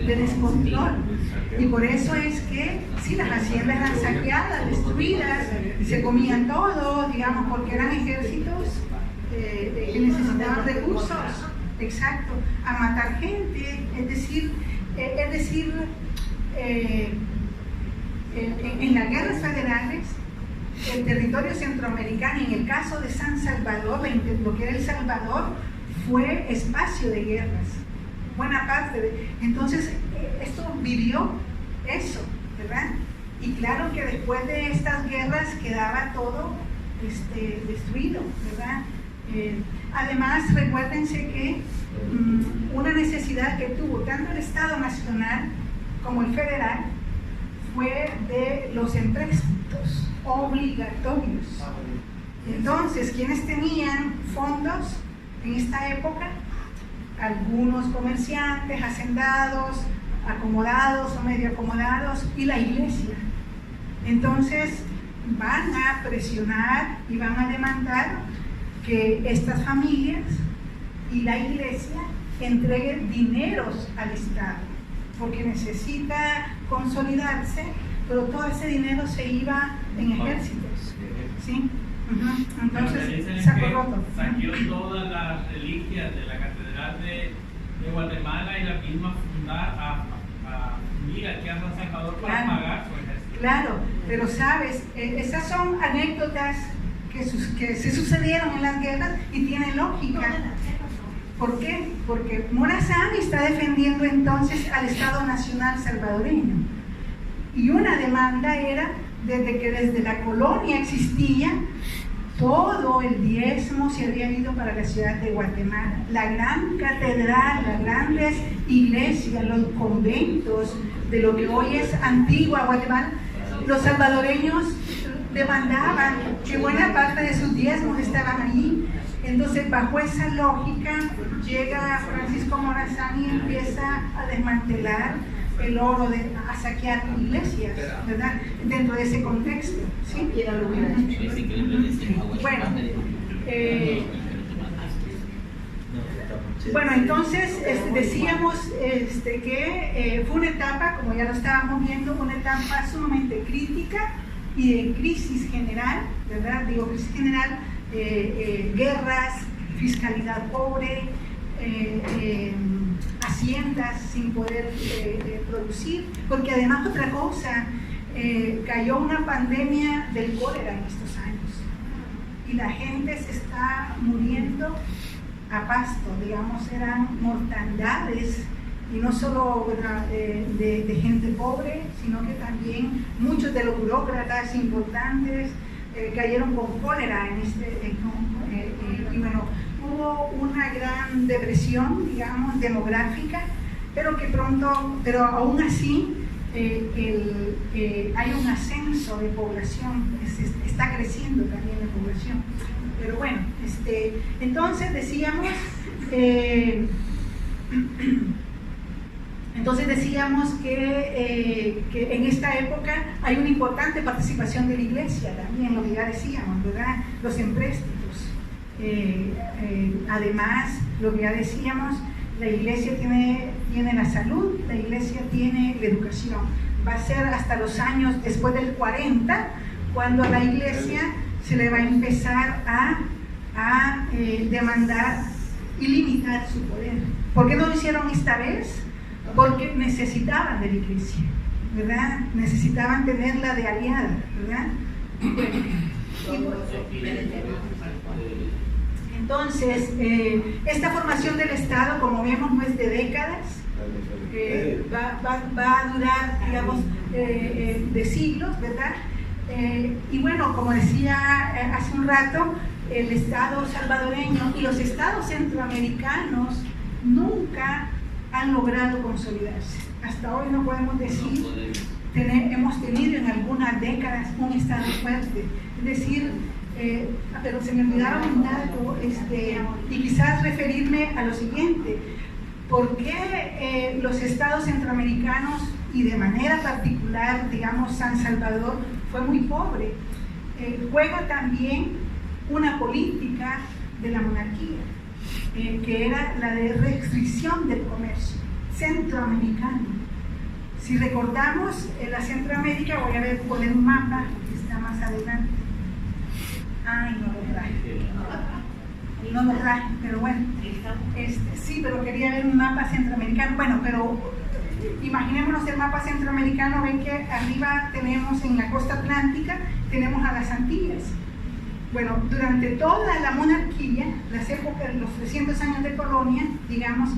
descontrol. Y por eso es que, sí, las haciendas eran saqueadas, destruidas, se comían todo, digamos, porque eran ejércitos que necesitaban recursos, exacto, a matar gente, es decir, en las guerras federales el territorio centroamericano, en el caso de San Salvador, lo que era El Salvador, fue espacio de guerras, buena parte de... Entonces, esto vivió eso, ¿verdad? Y claro que después de estas guerras quedaba todo destruido, ¿verdad? Además, recuérdense que una necesidad que tuvo tanto el Estado Nacional como el federal fue de los empréstitos obligatorios. Entonces, ¿quiénes tenían fondos en esta época? Algunos comerciantes, hacendados, acomodados o medio acomodados, y la iglesia. Entonces, van a presionar y van a demandar que estas familias y la iglesia entreguen dineros al Estado, porque necesita consolidarse, pero todo ese dinero se iba en ejércitos, ¿sí? Entonces, saco roto. Saqueó todas las reliquias de la Catedral de Guatemala y la misma fundar a unir aquí a San Salvador para pagar su ejército. Claro, pero sabes, esas son anécdotas que se sucedieron en las guerras y tienen lógica. ¿Por qué? Porque Morazán está defendiendo entonces al Estado Nacional salvadoreño. Y una demanda era desde la colonia existía, todo el diezmo se había ido para la ciudad de Guatemala. La gran catedral, las grandes iglesias, los conventos de lo que hoy es antigua Guatemala, los salvadoreños demandaban que buena parte de sus diezmos estaban allí. Entonces, bajo esa lógica, llega Francisco Morazán y empieza a desmantelar el oro, a saquear iglesias, ¿verdad? Dentro de ese contexto, ¿sí? Bueno, entonces decíamos que fue una etapa, como ya lo estábamos viendo, una etapa sumamente crítica y de crisis general, ¿verdad? Digo crisis general, guerras, fiscalidad pobre, haciendas sin poder producir, porque además otra cosa, cayó una pandemia del cólera en estos años y la gente se está muriendo a pasto, digamos, eran mortandades, y no solo de gente pobre, sino que también muchos de los burócratas importantes cayeron con cólera y bueno, hubo una gran depresión, digamos, demográfica, pero aún así hay un ascenso de población, está creciendo también la población. Pero bueno, entonces decíamos que en esta época hay una importante participación de la iglesia también, lo que ya decíamos, ¿verdad? Los empréstitos. Además, lo que ya decíamos, la iglesia tiene la salud, la iglesia tiene la educación. Va a ser hasta los años después del 40 cuando a la iglesia se le va a empezar a demandar y limitar su poder. ¿Por qué no lo hicieron esta vez? Porque necesitaban de la iglesia, ¿verdad? Necesitaban tenerla de aliada, ¿verdad? Entonces, esta formación del Estado, como vemos, no es de décadas, va a durar, digamos, de siglos, ¿verdad? Y bueno, como decía hace un rato, el Estado salvadoreño y los estados centroamericanos nunca han logrado consolidarse. Hasta hoy no podemos decir, hemos tenido en algunas décadas un Estado fuerte. Es decir, pero se me olvidaba un dato, y quizás referirme a lo siguiente: ¿por qué los estados centroamericanos y de manera particular, digamos, San Salvador fue muy pobre? Juega también una política de la monarquía, que era la de restricción del comercio centroamericano. Si recordamos, en la Centroamérica, voy a poner un mapa que está más adelante. Ay, no lo traje, pero bueno, sí, pero quería ver un mapa centroamericano. Bueno, pero imaginémonos el mapa centroamericano, ven que arriba tenemos en la costa atlántica, tenemos a las Antillas. Bueno, durante toda la monarquía, las épocas, los 300 años de colonia, digamos,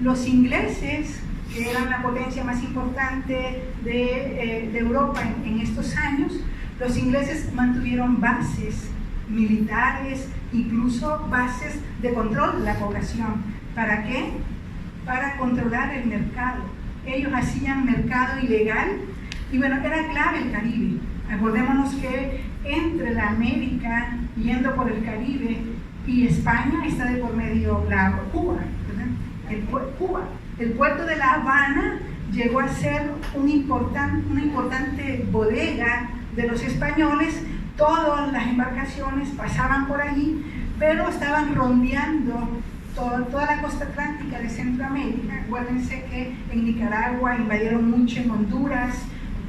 los ingleses, que eran la potencia más importante de Europa en estos años, los ingleses mantuvieron bases militares, incluso bases de control de la población. ¿Para qué? Para controlar el mercado. Ellos hacían mercado ilegal y bueno, era clave el Caribe. Acordémonos que entre la América, yendo por el Caribe, y España está de por medio Cuba, ¿verdad? Cuba. El puerto de La Habana llegó a ser una importante bodega de los españoles. Todas las embarcaciones pasaban por allí, pero estaban rondeando toda la costa atlántica de Centroamérica. Acuérdense que en Nicaragua invadieron mucho, en Honduras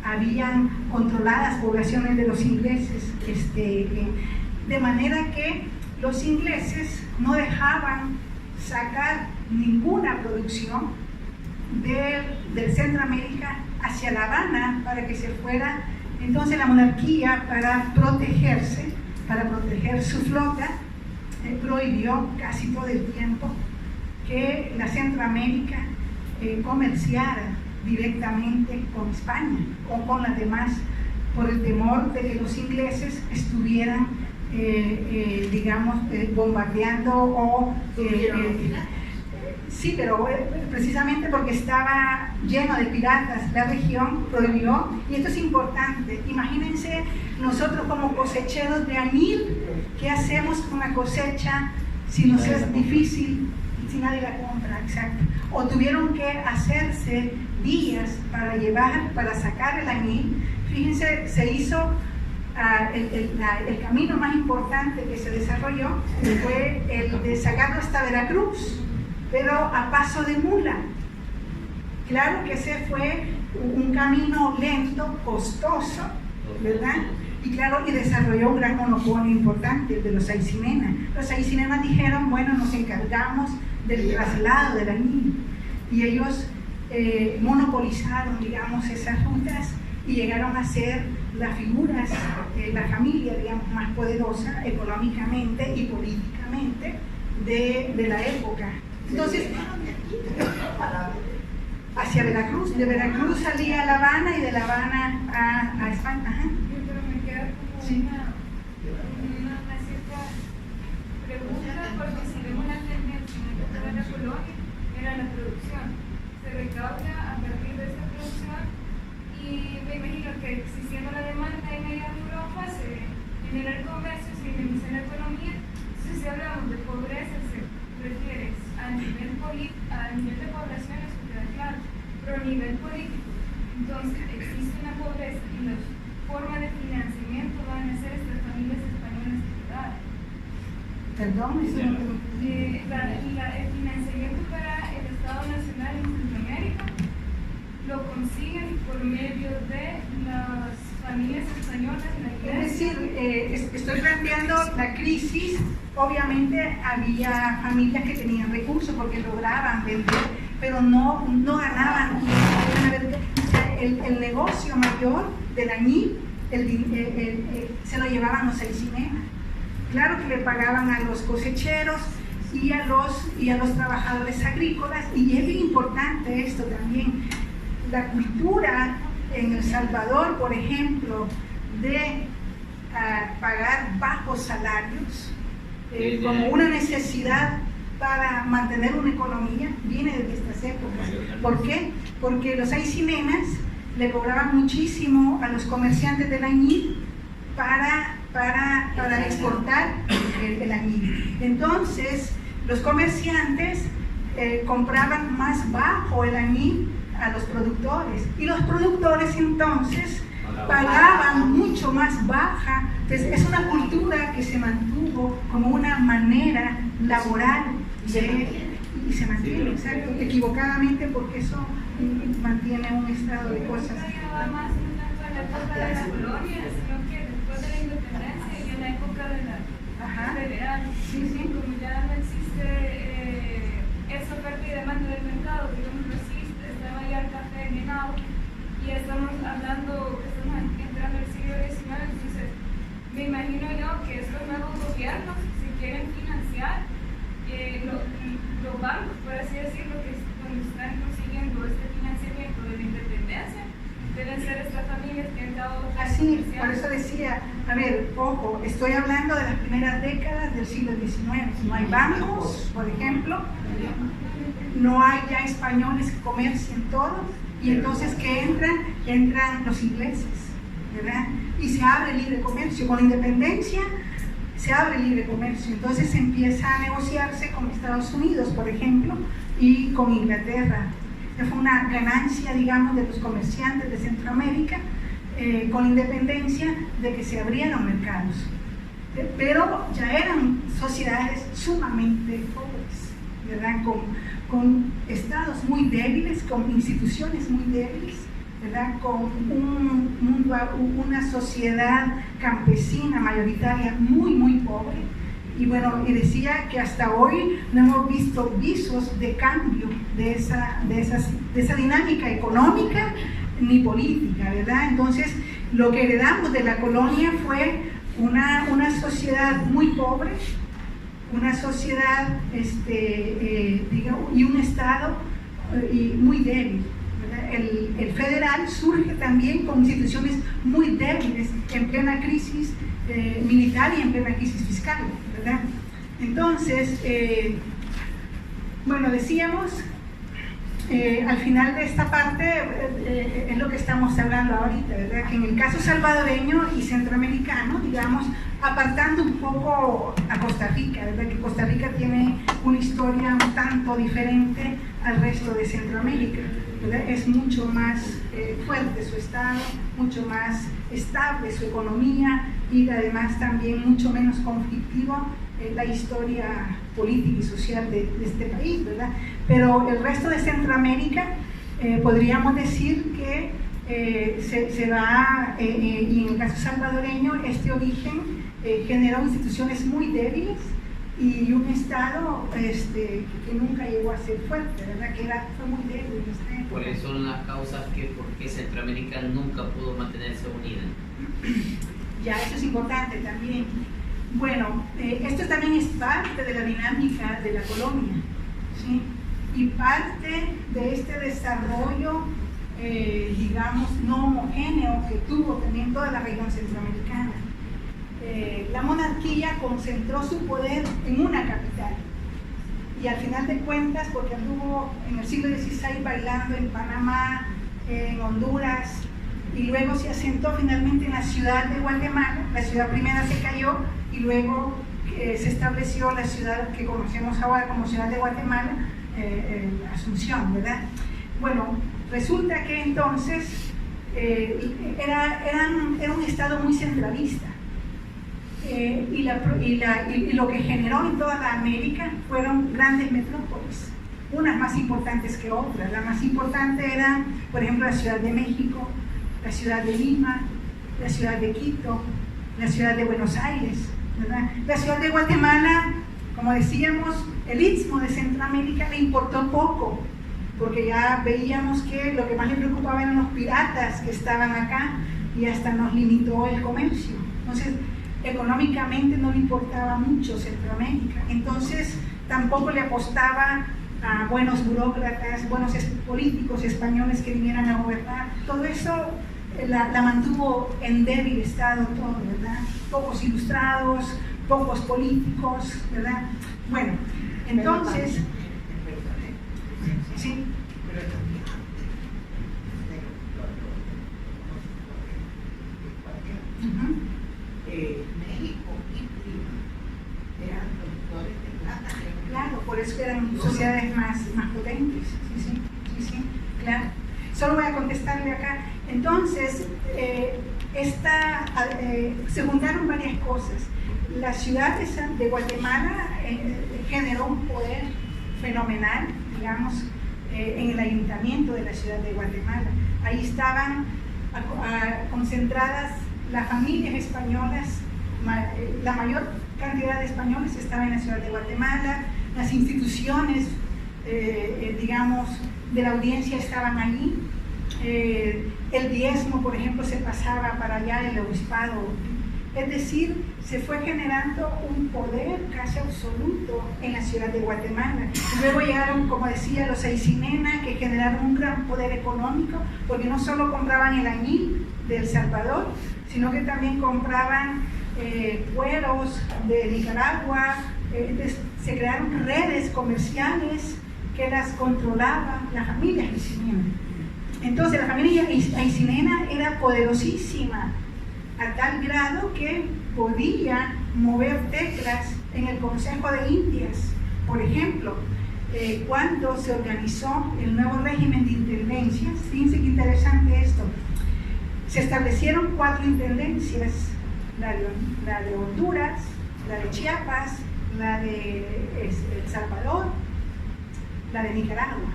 habían controladas poblaciones de los ingleses, de manera que los ingleses no dejaban sacar ninguna producción del Centroamérica hacia La Habana para que se fuera. Entonces la monarquía, para protegerse, para proteger su flota, prohibió casi todo el tiempo que la Centroamérica comerciara directamente con España o con las demás, por el temor de que los ingleses estuvieran, digamos, bombardeando o... sí, pero precisamente porque estaba lleno de piratas, la región prohibió, y esto es importante. Imagínense nosotros como cosecheros de añil, ¿qué hacemos con la cosecha si nos es difícil, si nadie la compra? Exacto. O tuvieron que hacerse días para sacar el añil. Fíjense, se hizo el camino más importante que se desarrolló fue el de sacarlo hasta Veracruz, pero a paso de mula. Claro que ese fue un camino lento, costoso, ¿verdad? Y claro, y desarrolló un gran monopolio importante, el de los Aycinenas. Los Aycinenas dijeron, bueno, nos encargamos del traslado del añil. Y ellos monopolizaron, digamos, esas rutas y llegaron a ser las figuras, la familia, digamos, más poderosa económicamente y políticamente de la época. Entonces, hacia Veracruz, de Veracruz salía a La Habana y de La Habana a España. Ajá. Pero me queda como Sí. una cierta pregunta, porque si vemos la tendencia en la época de la colonia, era la producción. Se recauda a partir de esta producción y me imagino que existiendo la demanda en allá de Europa, se genera el comercio, se dinamiza la economía. Entonces, si hablamos de pobreza, se refiere a nivel de población, eso queda claro, pero a nivel político. Entonces, existe una pobreza y las formas de financiamiento van a ser estas familias españolas privadas. Perdón, eso no te... El financiamiento para el Estado Nacional en Centroamérica lo consiguen por medio de las familias españolas, la iglesia. Es decir, estoy planteando la crisis. Obviamente había familias que tenían recursos porque lograban vender, pero no ganaban. El negocio mayor del añil se lo llevaban los Aycinenas. Claro que le pagaban a los cosecheros y a los trabajadores agrícolas, y es bien importante esto también. La cultura en El Salvador, por ejemplo, de pagar bajos salarios como una necesidad para mantener una economía, viene desde estas épocas. ¿Por qué? Porque los Aycinenas le cobraban muchísimo a los comerciantes del añil para exportar el añil. Entonces, los comerciantes compraban más bajo el añil a los productores, y los productores entonces pagaban mucho más baja. Entonces, es una cultura que se mantuvo como una manera laboral y se mantiene, exacto, equivocadamente, porque eso mantiene un estado de cosas. No llegaba más no tanto a la época de la colonia, sino que después de la independencia y en la época de la federal, como ya no existe esa oferta y demanda del mercado, digamos, no existe, estaba ya el café terminado y estamos entrando al siglo XIX, entonces me imagino yo que estos nuevos gobiernos, si quieren financiar los bancos, por así decirlo, que cuando están consiguiendo este financiamiento de la independencia, deben ser estas familias que han dado los así, por eso decía, a ver, ojo, estoy hablando de las primeras décadas del siglo XIX. No hay bancos, por ejemplo, no hay ya españoles que comercien todo, y entonces que entran los ingleses, ¿verdad? Y se abre el libre comercio. Con la independencia se abre el libre comercio, entonces se empieza a negociarse con Estados Unidos, por ejemplo, y con Inglaterra. Fue una ganancia, digamos, de los comerciantes de Centroamérica con la independencia, de que se abrieron mercados. Pero ya eran sociedades sumamente pobres, ¿verdad? Con estados muy débiles, con instituciones muy débiles, ¿verdad? Con una sociedad campesina mayoritaria muy pobre. Y bueno, y decía que hasta hoy no hemos visto visos de cambio de esa dinámica económica ni política, ¿verdad? Entonces, lo que heredamos de la colonia fue una sociedad muy pobre, una sociedad, digamos, y un Estado muy débil, ¿verdad? El federal surge también con instituciones muy débiles en plena crisis militar y en plena crisis fiscal, ¿verdad? Entonces, bueno, decíamos, al final de esta parte es lo que estamos hablando ahorita, ¿verdad? Que en el caso salvadoreño y centroamericano, digamos, apartando un poco a Costa Rica, ¿verdad? Que Costa Rica tiene una historia un tanto diferente al resto de Centroamérica, ¿verdad? Es mucho más fuerte su estado, mucho más estable su economía y además también mucho menos conflictivo la historia política y social de este país, ¿verdad? Pero el resto de Centroamérica podríamos decir que se va, y en el caso salvadoreño, este origen generó instituciones muy débiles y un Estado que nunca llegó a ser fuerte, ¿verdad? Fue muy débil en esta época. ¿Cuáles son las causas por qué Centroamérica nunca pudo mantenerse unida? Ya, eso es importante también. Bueno, esto también es parte de la dinámica de la colonia, ¿sí? Y parte de este desarrollo, digamos, no homogéneo que tuvo también toda la región centroamericana. La monarquía concentró su poder en una capital y al final de cuentas, porque anduvo en el siglo XVI bailando en Panamá, en Honduras, y luego se asentó finalmente en la ciudad de Guatemala. La ciudad primera se cayó y luego se estableció la ciudad que conocemos ahora como ciudad de Guatemala, Asunción, ¿verdad? Bueno, resulta que entonces era un estado muy centralista. Y lo que generó en toda la América fueron grandes metrópolis, unas más importantes que otras. La más importante era, por ejemplo, la Ciudad de México, la Ciudad de Lima, la Ciudad de Quito, la Ciudad de Buenos Aires, ¿verdad? La Ciudad de Guatemala, como decíamos, el Istmo de Centroamérica le importó poco, porque ya veíamos que lo que más le preocupaba eran los piratas que estaban acá y hasta nos limitó el comercio. Entonces, económicamente no le importaba mucho Centroamérica, entonces tampoco le apostaba a buenos burócratas, buenos políticos españoles que vinieran a gobernar. Todo eso la mantuvo en débil estado todo, ¿verdad? Pocos ilustrados, pocos políticos, ¿verdad? Bueno, entonces, sí. México y Lima eran productores de plata. Claro, por eso eran sociedades más potentes. Sí, claro. Solo voy a contestarle acá. Entonces, se juntaron varias cosas. La ciudad de Guatemala generó un poder fenomenal, digamos, en el ayuntamiento de la ciudad de Guatemala. Ahí estaban concentradas las familias españolas, la mayor cantidad de españoles estaba en la ciudad de Guatemala, las instituciones, digamos, de la audiencia estaban allí, el diezmo, por ejemplo, se pasaba para allá el obispado. Es decir, se fue generando un poder casi absoluto en la ciudad de Guatemala. Y luego llegaron, como decía, los Aycinena, que generaron un gran poder económico, porque no solo compraban el añil de El Salvador, sino que también compraban cueros de Nicaragua. Se crearon redes comerciales que las controlaba la familia Aycinena. Entonces la familia Aycinena era poderosísima, a tal grado que podía mover teclas en el Consejo de Indias. Por ejemplo, cuando se organizó el nuevo régimen de intendencias, fíjense qué interesante esto, se establecieron 4 intendencias, la de Honduras, la de Chiapas, la de El Salvador, la de Nicaragua,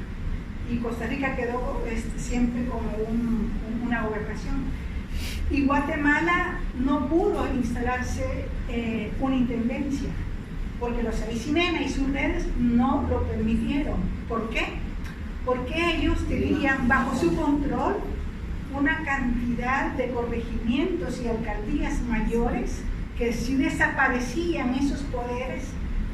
y Costa Rica quedó siempre como una gobernación. Y Guatemala no pudo instalarse una intendencia, porque los Aycinena y sus redes no lo permitieron. ¿Por qué? Porque ellos tenían bajo su control una cantidad de corregimientos y alcaldías mayores que, si desaparecían esos poderes,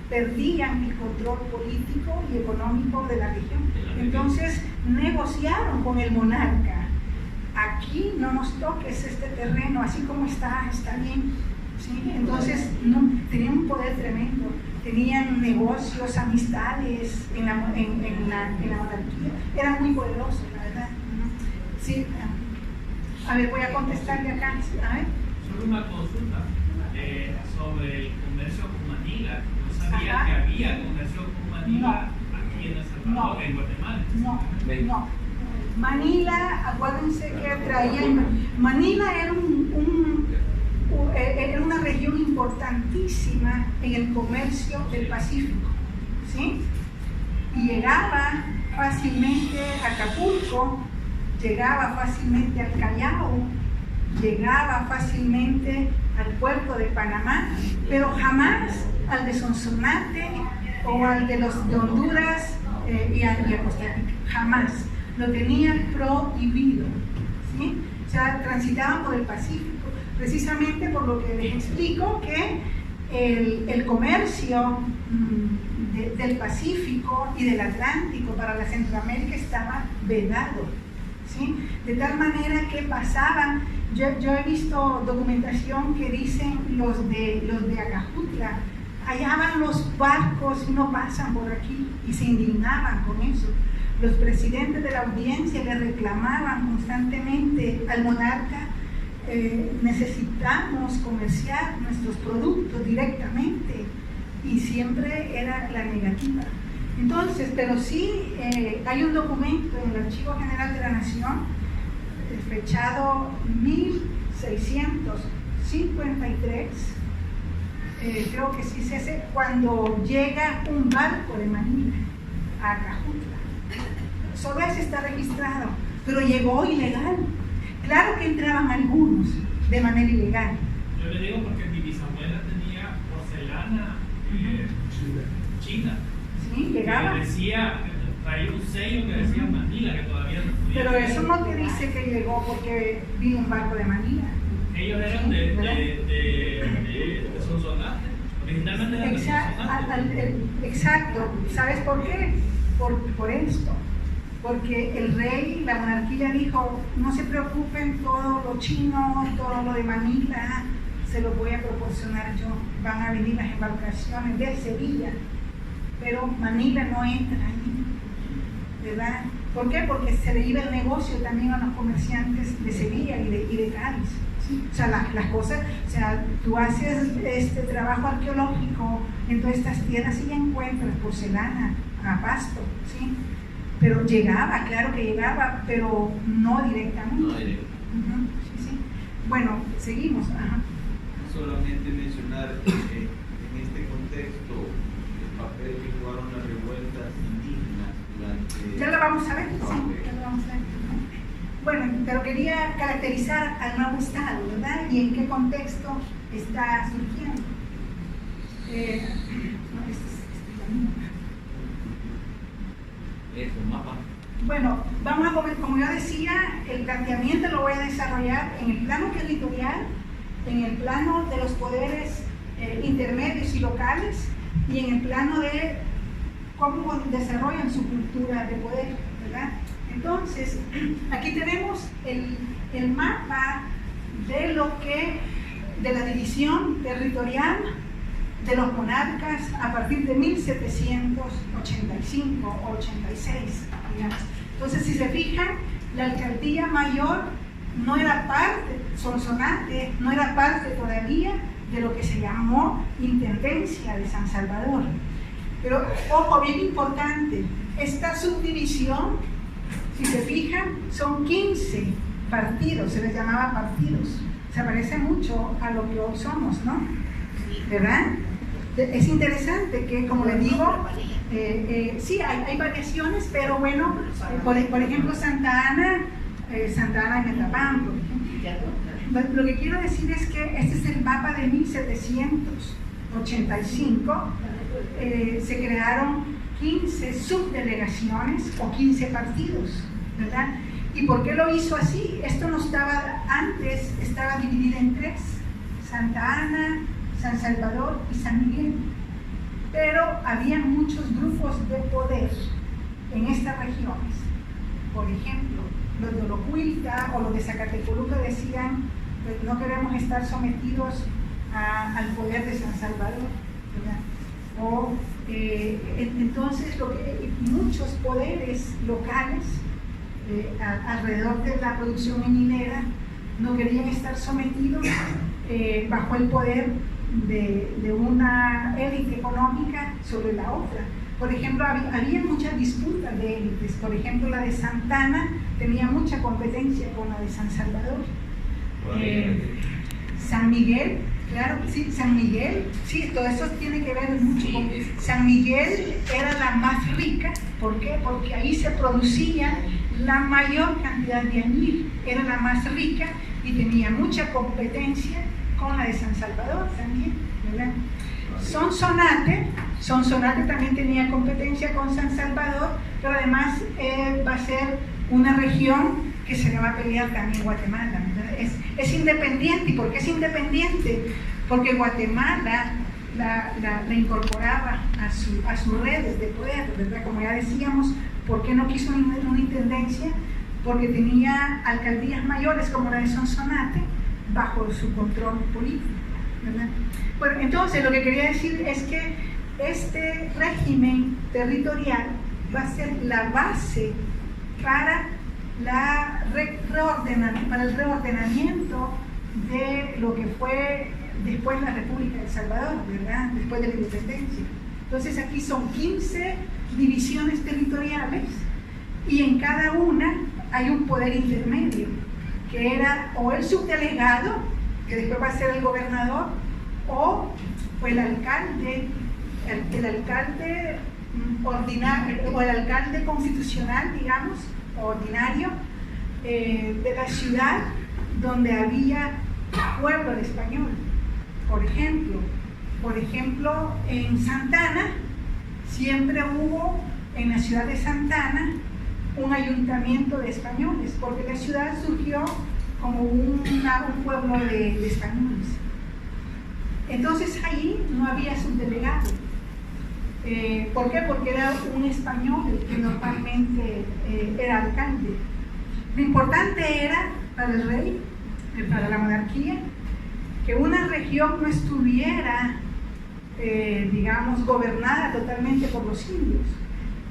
perdían el control político y económico de la región. Entonces negociaron con el monarca: aquí no nos toques este terreno, así como está bien. ¿Sí? Entonces tenían un poder tremendo, tenían negocios, amistades en la monarquía, eran muy poderosos, la verdad. Sí. A ver, voy a contestarle acá. A ver. Solo una consulta sobre el comercio con Manila. No sabía que había comercio con Manila aquí en El Salvador, en Guatemala. No. Manila, acuérdense que traían. Manila era una región importantísima en el comercio del Pacífico, ¿sí? Y llegaba fácilmente a Acapulco, llegaba fácilmente al Callao, llegaba fácilmente al puerto de Panamá, pero jamás al de Sonsonate o al de Honduras y a Costa Rica, jamás. Lo tenían prohibido, ¿sí? O sea, transitaban por el Pacífico, precisamente por lo que les explico, que el comercio del Pacífico y del Atlántico para la Centroamérica estaba vedado, ¿sí? De tal manera que pasaban, yo he visto documentación que dicen los de Acajutla, allá van los barcos y no pasan por aquí, y se indignaban con eso. Los presidentes de la audiencia le reclamaban constantemente al monarca: necesitamos comerciar nuestros productos directamente, y siempre era la negativa. Entonces, pero sí hay un documento en el Archivo General de la Nación, fechado 1653, creo que sí es ese, cuando llega un barco de Manila a Acajutla. Solo ese está registrado, pero llegó ilegal. Claro que entraban algunos de manera ilegal. Yo le digo porque mi bisabuela tenía porcelana china. Sí, llegaba. Traía un sello que decía Manila, que todavía no podía. Pero eso no te dice que llegó porque vino un barco de Manila. Ellos eran de Sonsonate. Originalmente eran de Sonsonate. Exacto. ¿Sabes por qué? Por esto. Porque el rey, la monarquía dijo: no se preocupen, todo lo chino, todo lo de Manila, se lo voy a proporcionar yo. Van a venir las embarcaciones de Sevilla, pero Manila no entra ahí, ¿verdad? ¿Por qué? Porque se le iba el negocio también a los comerciantes de Sevilla y de Cádiz, ¿sí? O sea, las cosas, o sea, tú haces trabajo arqueológico en todas estas tierras y ya encuentras porcelana a pasto, ¿sí? Pero llegaba, claro que llegaba, pero no directamente. No directamente. Sí. Bueno, seguimos. Ajá. Solamente mencionar en este contexto el papel que jugaron las revueltas indígenas durante... Ya lo vamos a ver, sí, ya lo vamos a ver. Bueno, pero quería caracterizar al nuevo Estado, ¿verdad? Y en qué contexto está surgiendo. Es un mapa. Bueno, vamos a ver, como yo decía, el planteamiento lo voy a desarrollar en el plano territorial, en el plano de los poderes intermedios y locales, y en el plano de cómo desarrollan su cultura de poder, ¿verdad? Entonces, aquí tenemos el mapa de la división territorial de los monarcas a partir de 1785 o 86, digamos. Entonces, si se fijan, la alcaldía mayor no era parte, Sonsonate no era parte todavía de lo que se llamó Intendencia de San Salvador. Pero, ojo, bien importante, esta subdivisión, si se fijan, son 15 partidos, se les llamaba partidos. Se parece mucho a lo que hoy somos, ¿no? ¿Verdad? Es interesante que, como les digo, sí, hay variaciones, pero bueno, por ejemplo, Santa Ana en Metapán, por ejemplo. Lo que quiero decir es que este es el mapa de 1785. Se crearon 15 subdelegaciones o 15 partidos, ¿verdad? ¿Y por qué lo hizo así? Esto no estaba antes, estaba dividido en 3: Santa Ana, San Salvador y San Miguel. Pero había muchos grupos de poder en estas regiones. Por ejemplo, los de Olocuilta o los de Zacatecoluca decían, pues no queremos estar sometidos al poder de San Salvador, ¿verdad? Entonces, muchos poderes locales alrededor de la producción minera no querían estar sometidos bajo el poder de una élite económica sobre la otra. Por ejemplo, había muchas disputas de élites. Por ejemplo, la de Santa Ana tenía mucha competencia con la de San Salvador. San Miguel, claro, sí, San Miguel, sí, todo eso tiene que ver mucho con... San Miguel era la más rica. ¿Por qué? Porque ahí se producía la mayor cantidad de añil, era la más rica y tenía mucha competencia con la de San Salvador también, ¿verdad? Sonsonate también tenía competencia con San Salvador, pero además va a ser una región que se le va a pelear también Guatemala, ¿verdad? Es independiente. ¿Y por qué es independiente? Porque Guatemala la incorporaba a sus redes de poder, ¿verdad? Como ya decíamos, ¿por qué no quiso una intendencia? Porque tenía alcaldías mayores como la de Sonsonate bajo su control político, ¿verdad? Bueno, entonces lo que quería decir es que este régimen territorial va a ser la base para el reordenamiento de lo que fue después la República de El Salvador, ¿verdad? Después de la independencia. Entonces aquí son 15 divisiones territoriales y en cada una hay un poder intermedio, que era o el subdelegado, que después va a ser el gobernador, o el alcalde ordinario, o el alcalde constitucional, digamos, ordinario, de la ciudad donde había pueblo de español. Por ejemplo, en Santa Ana siempre hubo, en la ciudad de Santa Ana, un ayuntamiento de españoles, porque la ciudad surgió como un pueblo de españoles. Entonces ahí no había subdelegado. ¿Por qué? Porque era un español el que normalmente era alcalde. Lo importante era para el rey, para la monarquía, que una región no estuviera, digamos, gobernada totalmente por los indios.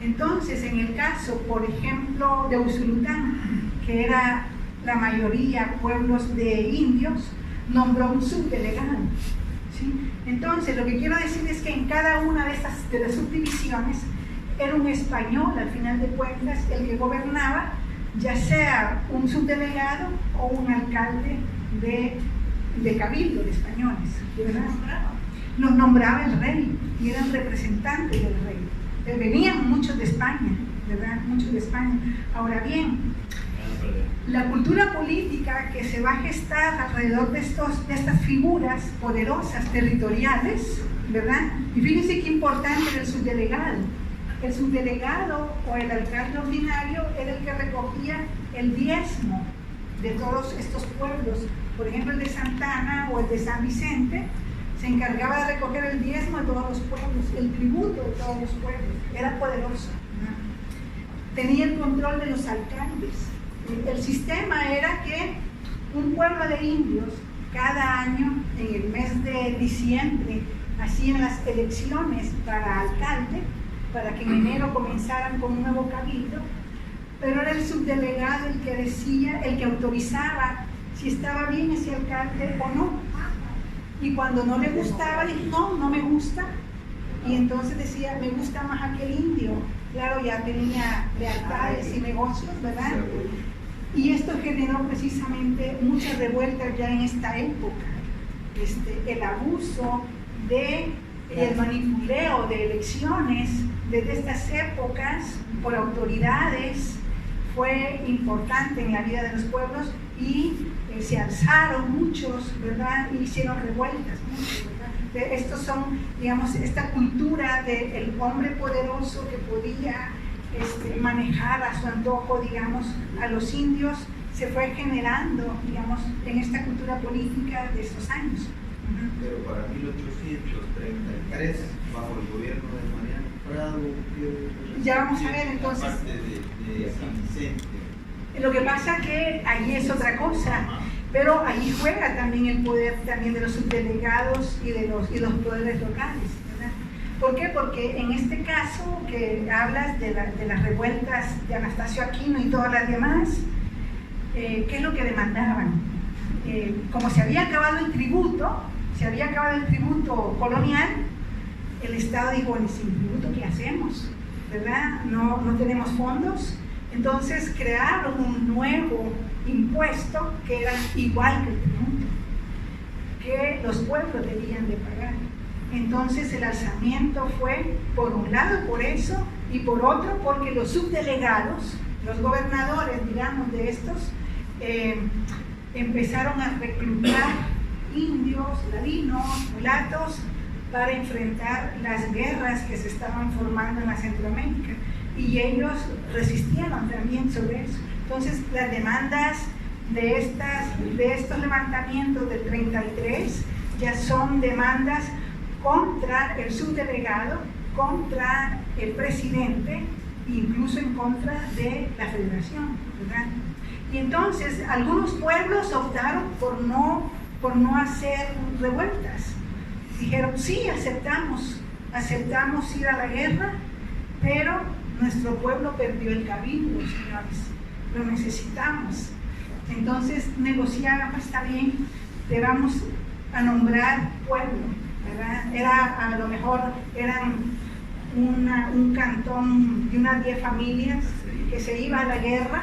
Entonces, en el caso, por ejemplo, de Usulután, que era la mayoría pueblos de indios, nombró un subdelegado, ¿sí? Entonces, lo que quiero decir es que en cada una de las subdivisiones era un español, al final de cuentas, el que gobernaba, ya sea un subdelegado o un alcalde de cabildo de españoles, ¿verdad? Los nombraba el rey y eran representantes del rey. Venían muchos de España, ¿verdad? Muchos de España. Ahora bien, la cultura política que se va a gestar alrededor de estas figuras poderosas territoriales, ¿verdad? Y fíjense qué importante era el subdelegado. el subdelegado o el alcalde ordinario era el que recogía el diezmo de todos estos pueblos. Por ejemplo, el de Santa Ana o el de San Vicente se encargaba de recoger el diezmo de todos los pueblos, el tributo de todos los pueblos. Era poderoso, ¿no? Tenía el control de los alcaldes. El sistema era que un pueblo de indios cada año, en el mes de diciembre, hacían las elecciones para alcalde, para que en enero comenzaran con un nuevo cabildo, pero era el subdelegado el que decía, el que autorizaba si estaba bien ese alcalde o no. Y cuando no le gustaba, dijo, no me gusta. Y entonces decía, me gusta más aquel indio. Claro, ya tenía lealtades y negocios, ¿verdad? Y esto generó precisamente muchas revueltas ya en esta época. El abuso el manipuleo de elecciones desde estas épocas por autoridades fue importante en la vida de los pueblos y se alzaron muchos, ¿verdad? Y hicieron revueltas, muchos, ¿verdad? Estos son, digamos, esta cultura del hombre poderoso que podía manejar a su antojo, digamos, a los indios, se fue generando, digamos, en esta cultura política de estos años. Pero para 1833, bajo el gobierno de Mariano Prado, ya vamos a ver entonces. Parte de San Vicente. Lo que pasa que allí es otra cosa, pero allí juega también el poder también de los subdelegados y de los poderes locales, ¿verdad? ¿Por qué? Porque en este caso que hablas de las revueltas de Anastasio Aquino y todas las demás, ¿qué es lo que demandaban? Como se había acabado el tributo colonial, el Estado dijo, bueno, sin tributo, ¿qué hacemos? ¿Verdad? No tenemos fondos. Entonces crearon un nuevo impuesto que era igual que el tributo, que los pueblos debían de pagar. Entonces el alzamiento fue, por un lado, por eso, y por otro, porque los subdelegados, los gobernadores, digamos, de estos, empezaron a reclutar indios, ladinos, mulatos, para enfrentar las guerras que se estaban formando en la Centroamérica. Y ellos resistieron también sobre eso. Entonces, las demandas de estos levantamientos del 33 ya son demandas contra el subdelegado, contra el presidente, incluso en contra de la federación, ¿verdad? Y entonces, algunos pueblos optaron por no hacer revueltas. Dijeron, sí, aceptamos ir a la guerra, pero nuestro pueblo perdió el cabildo, señores, lo necesitamos. Entonces negociaron, está bien, te vamos a nombrar pueblo, ¿verdad? A lo mejor eran un cantón de unas 10 familias que se iba a la guerra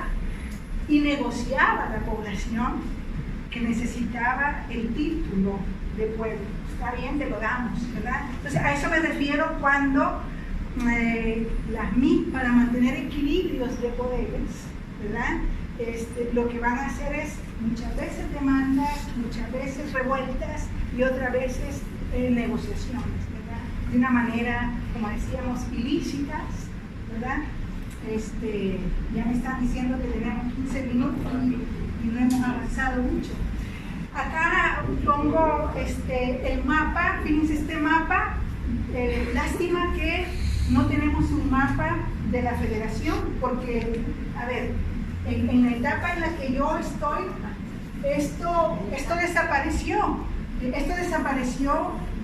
y negociaba la población que necesitaba el título de pueblo. Está bien, te lo damos, ¿verdad? Entonces a eso me refiero cuando para mantener equilibrios de poderes, ¿verdad? Lo que van a hacer es muchas veces demandas, muchas veces revueltas y otras veces negociaciones, ¿verdad? De una manera, como decíamos, ilícitas, ¿verdad? Ya me están diciendo que tenemos 15 minutos y no hemos avanzado mucho. Acá pongo el mapa, fíjense este mapa, lástima que no tenemos un mapa de la federación, porque, a ver, en la etapa en la que yo estoy, esto desapareció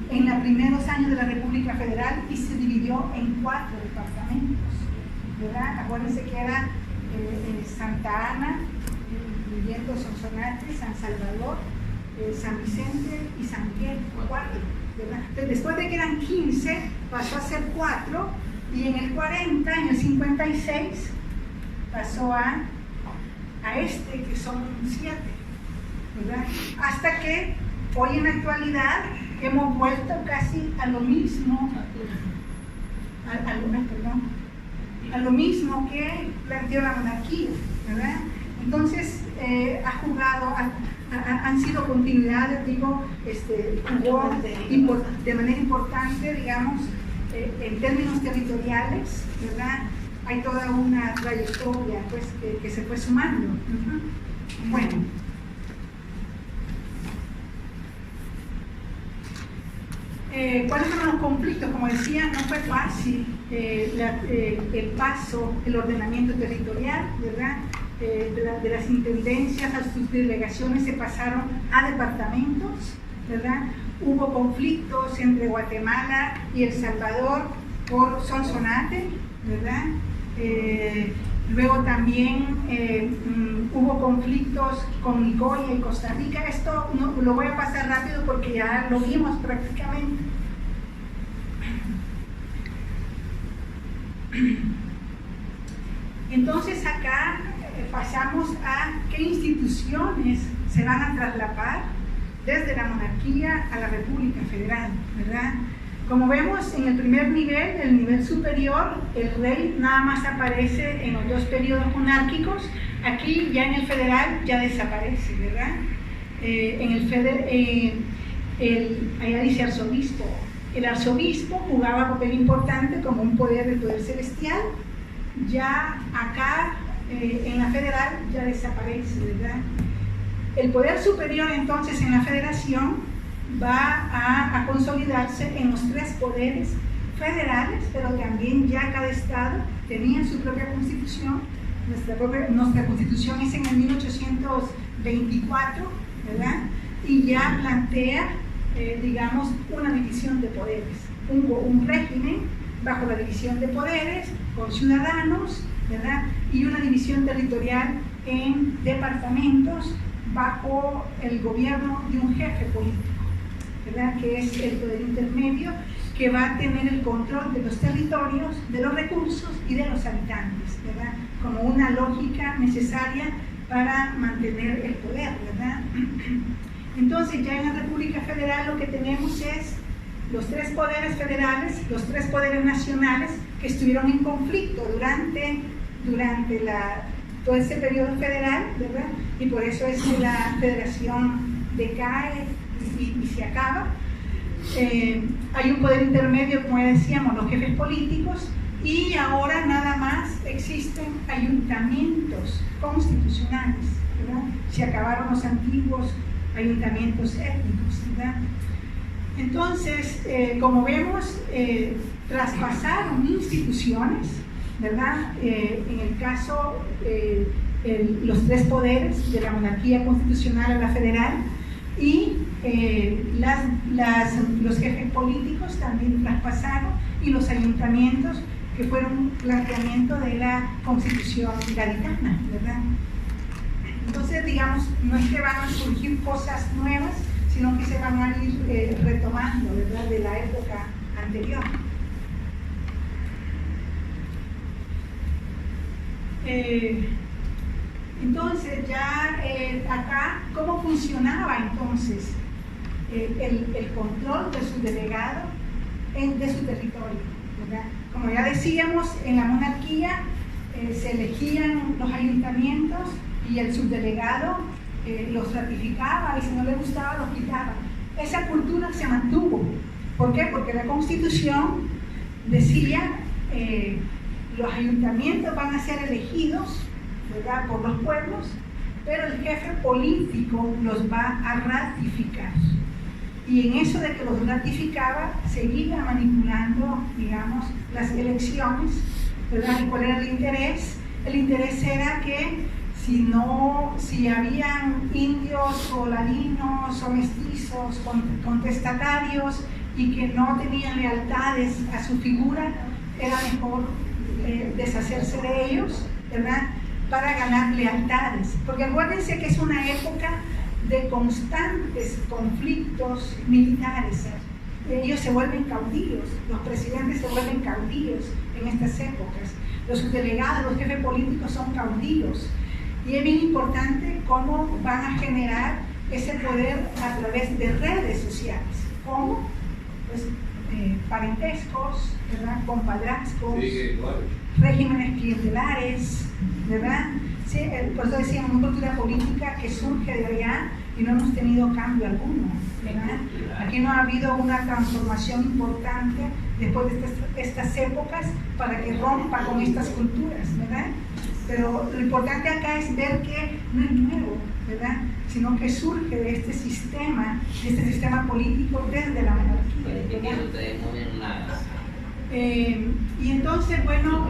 en los primeros años de la República Federal y se dividió en 4 departamentos, ¿verdad? Acuérdense que era Santa Ana, incluyendo Sonsonate, San Salvador, San Vicente y San Miguel, 4, ¿verdad? Entonces, después de que eran 15, pasó a ser 4, y en el 40, en el 56, pasó a que son 7, ¿verdad? Hasta que hoy en la actualidad hemos vuelto casi a lo mismo, a lo mismo que planteó la monarquía, ¿verdad? Entonces han sido continuidades, digo, jugó de manera importante, digamos, en términos territoriales, ¿verdad? Hay toda una trayectoria pues, que se fue sumando. Bueno. ¿Cuáles fueron los conflictos? Como decía, no fue fácil el paso, el ordenamiento territorial, ¿verdad? De las intendencias a sus delegaciones se pasaron a departamentos, ¿verdad? Hubo conflictos entre Guatemala y El Salvador por Sonsonate, ¿verdad? Luego también hubo conflictos con Nicoya y Costa Rica. Esto no, lo voy a pasar rápido porque ya lo vimos prácticamente. Entonces acá pasamos a qué instituciones se van a traslapar desde la monarquía a la República Federal, ¿verdad? Como vemos en el primer nivel, el nivel superior, el rey nada más aparece en los dos periodos monárquicos. Aquí ya en el federal ya desaparece, ¿verdad? Allá dice arzobispo. El arzobispo jugaba papel importante como un poder del poder celestial. Ya acá en la federal ya desaparece, ¿verdad? El poder superior entonces en la federación va a consolidarse en los tres poderes federales, pero también ya cada estado tenía su propia constitución. Nuestra constitución es en el 1824, ¿verdad? Y ya plantea, digamos, una división de poderes. Hubo un régimen bajo la división de poderes con ciudadanos, ¿verdad? Y una división territorial en departamentos bajo el gobierno de un jefe político, ¿verdad? Que es el poder intermedio que va a tener el control de los territorios, de los recursos y de los habitantes, ¿verdad? Como una lógica necesaria para mantener el poder, ¿verdad? Entonces ya en la República Federal lo que tenemos es los tres poderes federales, los tres poderes nacionales que estuvieron en conflicto durante todo ese periodo federal, ¿verdad? Y por eso es que la federación decae y se acaba. Hay un poder intermedio, como ya decíamos, los jefes políticos, y ahora nada más existen ayuntamientos constitucionales, ¿verdad? Se acabaron los antiguos ayuntamientos étnicos, ¿verdad? Entonces, como vemos, traspasaron instituciones, ¿verdad? En el caso, los tres poderes de la monarquía constitucional a la federal, y los jefes políticos también traspasaron, y los ayuntamientos, que fueron un planteamiento de la constitución gaditana, ¿verdad? Entonces, digamos, no es que van a surgir cosas nuevas, sino que se van a ir retomando, ¿verdad?, de la época anterior. Entonces, ya acá, ¿cómo funcionaba entonces el control de su delegado de su territorio, ¿verdad? Como ya decíamos, en la monarquía se elegían los ayuntamientos y el subdelegado los ratificaba, y si no le gustaba los quitaba. Esa cultura se mantuvo. ¿Por qué? Porque la Constitución decía los ayuntamientos van a ser elegidos, ¿verdad?, por los pueblos, pero el jefe político los va a ratificar. Y en eso de que los ratificaba, seguía manipulando, digamos, las elecciones, ¿verdad? ¿Y cuál era el interés? El interés era que si habían indios o ladinos o mestizos contestatarios y que no tenían lealtades a su figura, era mejor deshacerse de ellos, ¿verdad?, para ganar lealtades. Porque acuérdense que es una época de constantes conflictos militares. Ellos se vuelven caudillos, los presidentes se vuelven caudillos en estas épocas. Los subdelegados, los jefes políticos son caudillos. Y es bien importante cómo van a generar ese poder a través de redes sociales. ¿Cómo? Pues parentescos, ¿verdad?, compadrazgos, regímenes clientelares, ¿verdad? Sí, por eso decíamos, una cultura política que surge de allá y no hemos tenido cambio alguno, ¿verdad? Aquí no ha habido una transformación importante después de estas épocas para que rompa con estas culturas, ¿verdad? Pero lo importante acá es ver que no es nuevo, ¿verdad? Sino que surge de este sistema político desde la monarquía, ¿verdad? Y entonces, bueno,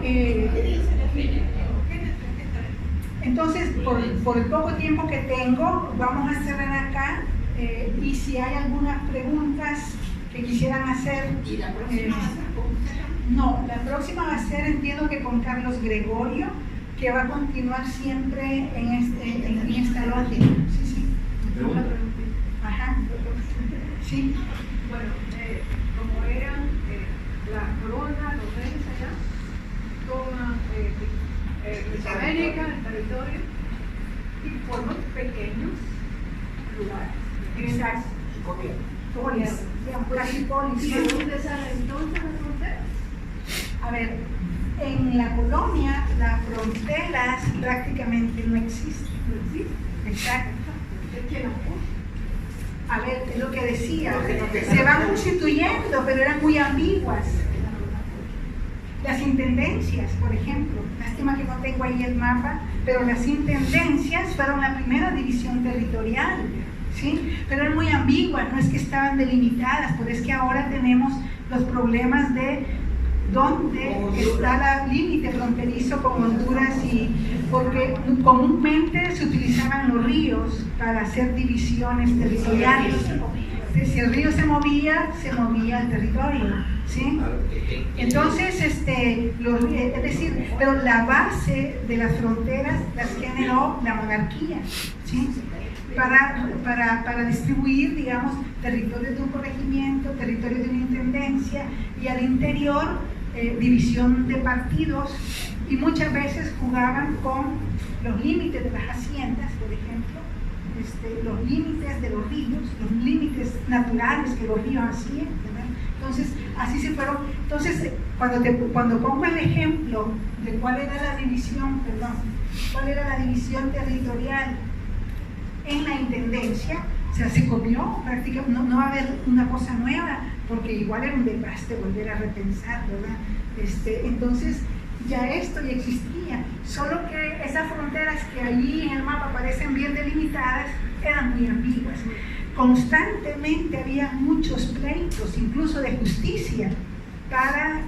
entonces por el poco tiempo que tengo, vamos a cerrar acá, y si hay algunas preguntas que quisieran hacer. ¿Y la próxima va a ser con usted? No, la próxima va a ser, entiendo que con Carlos Gregorio, que va a continuar siempre en esta lógica. Sí. Pregunta. Ajá. Sí. Bueno, como eran la corona, los reyes allá, toman Mesoamérica, el territorio, y forman pequeños lugares. Exacto. Polis. Casi polis. ¿Y de dónde salen entonces las fronteras? A ver, en la colonia las fronteras prácticamente no existen. No existe. Exacto. ¿Quién las puso? A ver, es lo que decía, se van constituyendo, pero eran muy ambiguas. Las intendencias, por ejemplo, lástima que no tengo ahí el mapa, pero las intendencias fueron la primera división territorial, ¿sí? Pero eran muy ambiguas, no es que estaban delimitadas, pero es que ahora tenemos los problemas de dónde está el límite fronterizo con Honduras, y porque comúnmente se utilizaban los ríos para hacer divisiones territoriales. Si el río se movía el territorio, ¿sí? Entonces, es decir, pero la base de las fronteras las generó la monarquía, ¿sí? Para distribuir, digamos, territorios de un corregimiento, territorios de una intendencia, y al interior división de partidos, y muchas veces jugaban con los límites de las haciendas, por ejemplo, los límites de los ríos, los límites naturales que los ríos hacían, ¿verdad? Entonces, así se fueron. Entonces, cuando pongo el ejemplo de cuál era la división territorial en la intendencia, o sea, se copió prácticamente, no va a haber una cosa nueva, porque igual era un desgaste volver a repensar, ¿verdad? Entonces, ya esto ya existía, solo que esas fronteras que allí en el mapa parecen bien delimitadas eran muy ambiguas. Constantemente había muchos pleitos, incluso de justicia, para,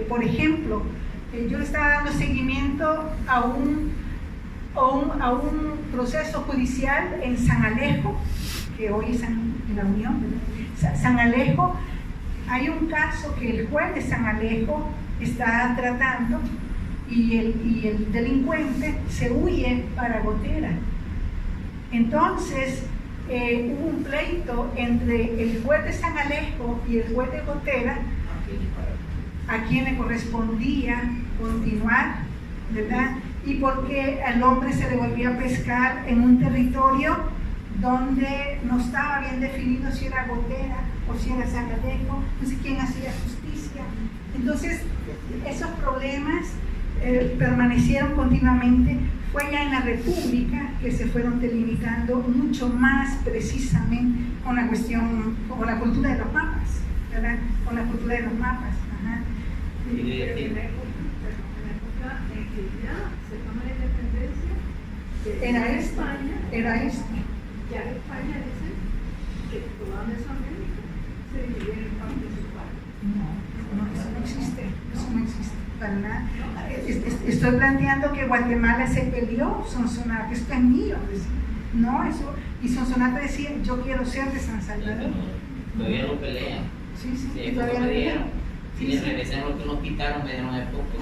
por ejemplo, yo estaba dando seguimiento a un proceso judicial en San Alejo, que hoy es en la Unión, ¿verdad? San Alejo, hay un caso que el juez de San Alejo está tratando, y el delincuente se huye para Gotera. Entonces hubo un pleito entre el juez de San Alejo y el juez de Gotera, a quien le correspondía continuar, ¿verdad? Y porque al hombre se le volvía a pescar en un territorio donde no estaba bien definido si era Gotera o si era San Alejo, no sé quién hacía justicia. Entonces, esos problemas permanecieron continuamente. Fue ya en la República que se fueron delimitando mucho más precisamente con la cuestión, con la cultura de los mapas, ¿verdad? Con la cultura de los mapas. Ajá. Pero en la época en que ya se toma la independencia, Era esto. Ya en España dicen que toda Mesoamérica se divide en partes iguales. No, eso no existe, para nada. Estoy planteando que Guatemala se peleó, Sonsonate, esto es mío, no, eso, y Sonsonate decía, yo quiero ser de San Salvador. Todavía no pelean. Sí, Sí, todavía me no dieron. Si Sí, les sí. regresan lo que nos quitaron, me dieron de poco.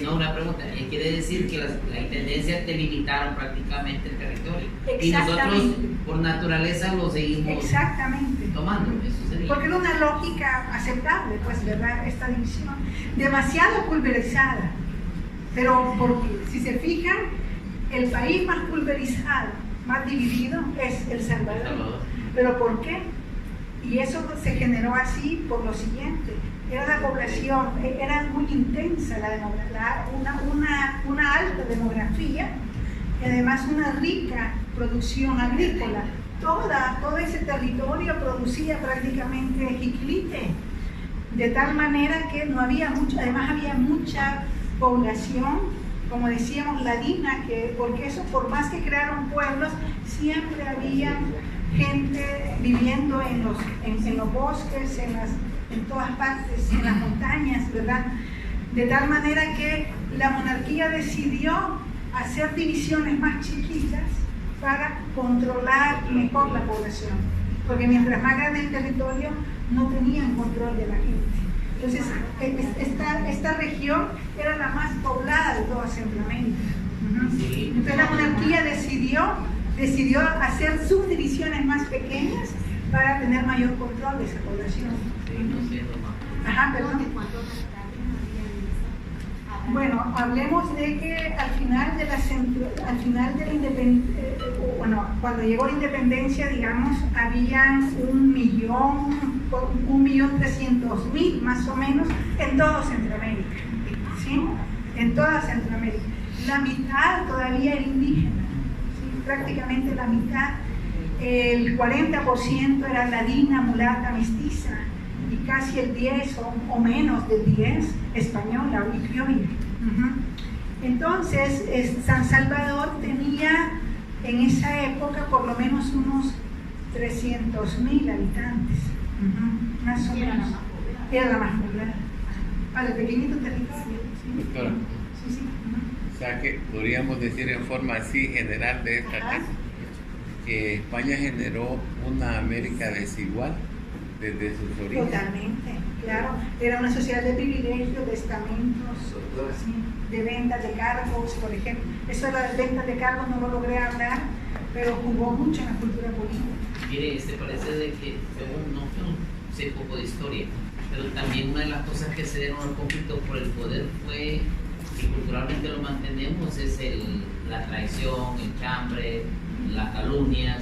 No, una pregunta. Quiere decir que las intendencias delimitaron prácticamente el territorio. Y nosotros, Exactamente. por naturaleza, lo seguimos Exactamente. tomando. Eso sería. Porque era una lógica aceptable, pues, ¿verdad? Esta división. Demasiado pulverizada. Pero si se fijan, el país más pulverizado, más dividido, es El Salvador. ¿Pero por qué? Y eso se generó así por lo siguiente. era la población, era muy intensa una alta demografía y además una rica producción agrícola. Todo ese territorio producía prácticamente jiquilite, de tal manera que no había mucho, además había mucha población, como decíamos, ladina, porque eso, por más que crearon pueblos, siempre había gente viviendo en los bosques, en todas partes, en las montañas, ¿verdad? De tal manera que la monarquía decidió hacer divisiones más chiquitas para controlar mejor la población, porque mientras más grande el territorio, no tenían control de la gente. Entonces, esta región era la más poblada de toda Centroamérica. Entonces la monarquía decidió hacer subdivisiones más pequeñas para tener mayor control de esa población. Ajá, perdón. Bueno, hablemos de que al final de la independencia, cuando llegó la independencia, digamos, habían 1.300.000 más o menos en toda Centroamérica, ¿sí? En toda Centroamérica. La mitad todavía era indígena, ¿sí? Prácticamente la mitad. El 40% era ladina, mulata, mestiza, y casi el 10 o menos del 10 española y criolla. Entonces, San Salvador tenía en esa época por lo menos unos 300.000 habitantes, más o menos. Era la más poblada. Para el pequeñito territorio. ¿Sí? Doctora, Sí. o sea que podríamos decir en forma así general de esta casa que España generó una América desigual desde sus orígenes. Totalmente, claro. Era una sociedad de privilegios, de estamentos, ¿sí? De ventas de cargos, por ejemplo. Eso de las ventas de cargos no lo logré hablar, pero jugó mucho en la cultura política. Mire, parece de que no sé poco de historia, pero también una de las cosas que se dieron al conflicto por el poder fue que culturalmente lo mantenemos, es la traición, el chambre, las calumnias,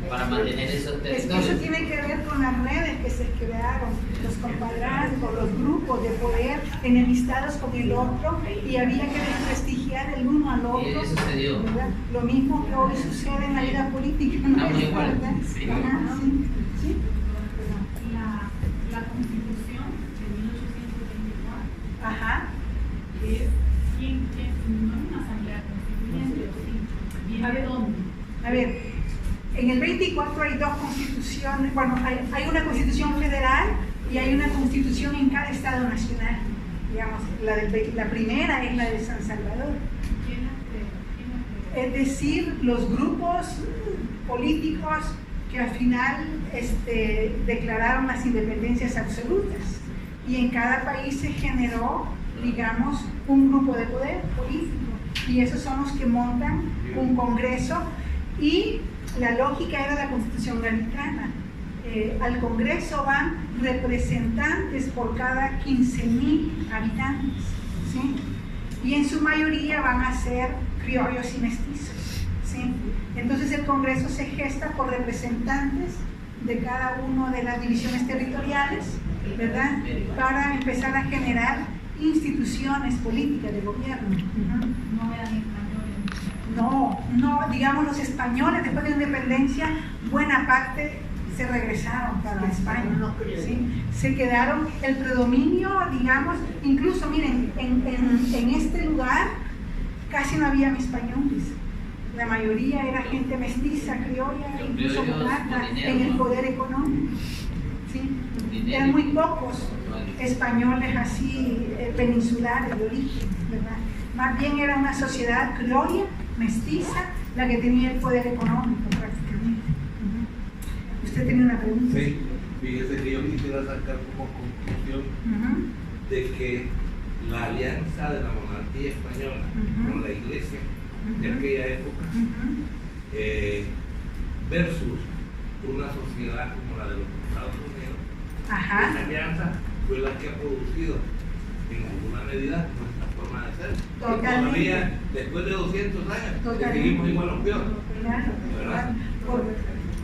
para mantener esos territorios. Eso tiene que ver con las redes que se crearon, los compadrazgos, los grupos de poder enemistados con el otro, y había que desprestigiar el uno al otro. Eso sucedió. ¿Verdad? Lo mismo que hoy sucede en la vida política. ¿No? Muy igual. Sí. La Constitución de 1824. Ajá. ¿Quién no es una asamblea constituyente? ¿Viene de dónde? A ver, en el 24 hay dos constituciones, bueno, hay una constitución federal y hay una constitución en cada estado nacional. Digamos, la primera es la de San Salvador. ¿Quién la creó? Es decir, los grupos políticos que al final declararon las independencias absolutas. Y en cada país se generó, digamos, un grupo de poder político. Y esos son los que montan un congreso. Y la lógica era la Constitución americana. Al Congreso van representantes por cada 15.000 habitantes, ¿sí? Y en su mayoría van a ser criollos y mestizos, ¿sí? Entonces el Congreso se gesta por representantes de cada una de las divisiones territoriales, ¿verdad? Para empezar a generar instituciones políticas de gobierno. No eran españoles. No, digamos, los españoles después de la independencia, buena parte se regresaron para España, ¿sí? Se quedaron, el predominio, digamos, incluso miren, en este lugar casi no había españoles, la mayoría era gente mestiza, criolla, incluso mulata, en el poder económico, ¿sí? Eran muy pocos españoles así peninsulares de origen, ¿verdad? Más bien era una sociedad criolla, mestiza, la que tenía el poder económico prácticamente. Usted tenía una pregunta. Sí, fíjese que yo quisiera sacar como conclusión de que la alianza de la monarquía española con la iglesia de aquella época versus una sociedad como la de los Estados Unidos, esa alianza fue la que ha producido en alguna medida nuestra forma de ser. Totalmente. Y todavía, después de 200 años, seguimos igual a los peores. Claro, ¿verdad?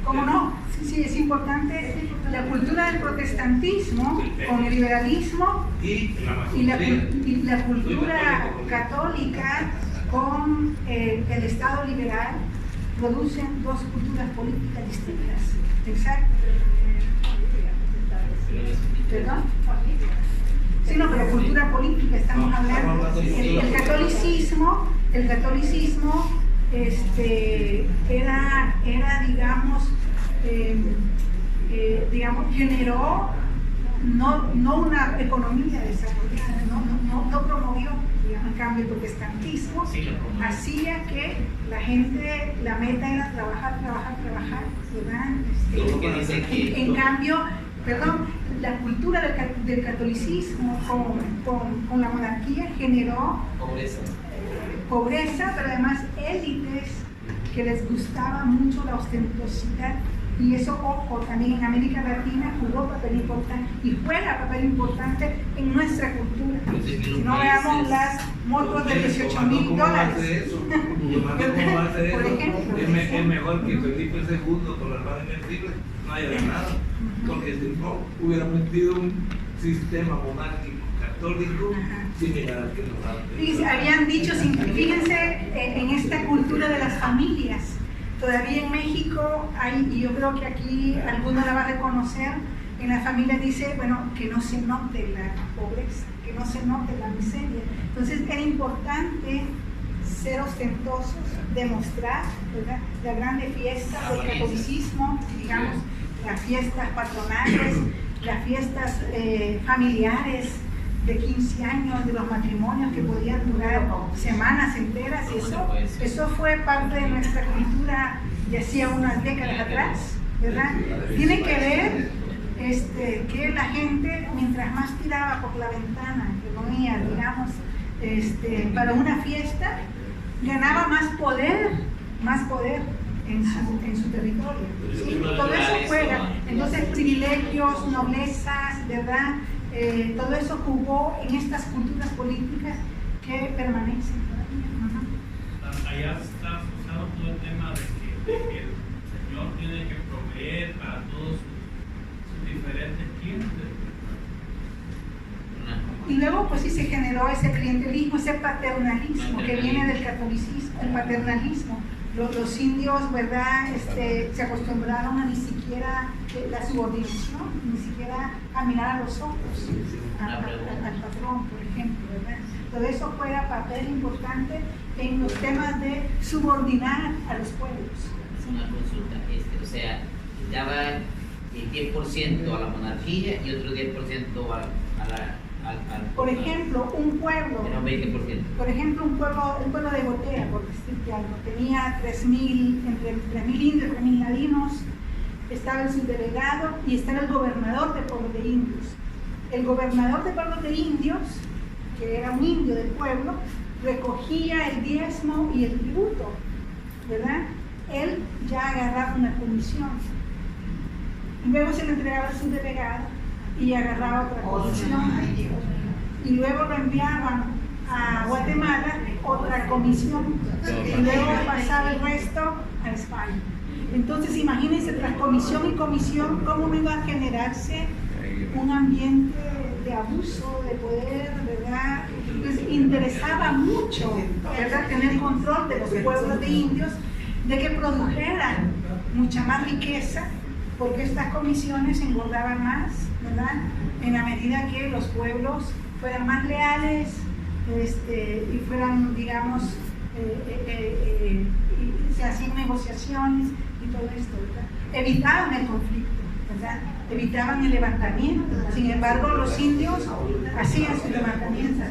¿cómo no? Sí, Sí, es importante la cultura del protestantismo con el liberalismo Y la cultura católica con el Estado liberal producen dos culturas políticas distintas. Exacto. ¿Perdón? Sí, no, pero cultura política estamos hablando. El catolicismo era generó no una economía desarrollada, no promovió, digamos, en cambio el protestantismo hacía que la gente, la meta era trabajar, ¿verdad? En cambio, la cultura del catolicismo con la monarquía generó pobreza, pero además élites que les gustaba mucho la ostentosidad. Y eso, ojo, también en América Latina jugó papel importante y juega papel importante en nuestra cultura. Si no veamos las motos de $18,000. Por ejemplo. Es mejor que Felipe II con las manos invencibles no haya ganado, porque si no hubiera metido un sistema monárquico católico similar al que nos ha. Habían dicho, fíjense en esta cultura de las familias. Todavía en México hay, y yo creo que aquí alguno la va a reconocer, en la familia dice, bueno, que no se note la pobreza, que no se note la miseria. Entonces era importante ser ostentosos, demostrar, ¿verdad?, la grande fiesta del catolicismo, digamos, las fiestas patronales, las fiestas familiares de 15 años, de los matrimonios que podían durar semanas enteras, y eso fue parte de nuestra cultura de hacía unas décadas atrás, ¿verdad? Tiene que ver que la gente, mientras más tiraba por la ventana, que ponía, digamos, para una fiesta, ganaba más poder en su territorio. ¿Sí? Todo eso juega. Entonces, privilegios, noblezas, ¿verdad? Todo eso jugó en estas culturas políticas que permanecen todavía. Allá está asociado todo el tema de que el Señor tiene que proveer para todos sus diferentes clientes. Y luego pues sí se generó ese clientelismo, ese paternalismo que viene del catolicismo, el paternalismo. Los indios, ¿verdad?, se acostumbraron a ni siquiera la subordinación, ni siquiera a mirar a los ojos al patrón, por ejemplo, ¿verdad? Todo eso juega papel importante en los temas de subordinar a los pueblos. Una consulta, o sea, daba el 10% a la monarquía y otro 10% al por ejemplo, un pueblo, era un 20%. Por ejemplo, el pueblo de Gotea, por decirte algo, tenía entre 3.000 indios, 3.000 ladinos, estaba el subdelegado y estaba el gobernador del pueblo de indios. El gobernador del pueblo de indios, que era un indio del pueblo, recogía el diezmo y el tributo, ¿verdad? Él ya agarraba una comisión. Luego se le entregaba al subdelegado y agarraba otra comisión, y luego lo enviaban a Guatemala, otra comisión, y luego pasaba el resto a España. Entonces imagínense, tras comisión y comisión, cómo iba a generarse un ambiente de abuso, de poder, ¿verdad? Les interesaba mucho, ¿verdad?, tener control de los pueblos de indios, de que produjeran mucha más riqueza, porque estas comisiones engordaban más, ¿verdad?, en la medida que los pueblos fueran más leales y fueran, digamos, y se hacían negociaciones y todo esto, ¿verdad? Evitaban el conflicto, ¿verdad?, evitaban el levantamiento. Sin embargo, los indios hacían su levantamiento.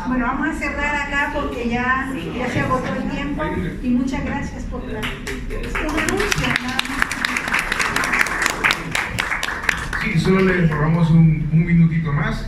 Bueno, vamos a cerrar acá porque ya se agotó el tiempo, y muchas gracias por la anuncio. Sí, solo le robamos un minutito más.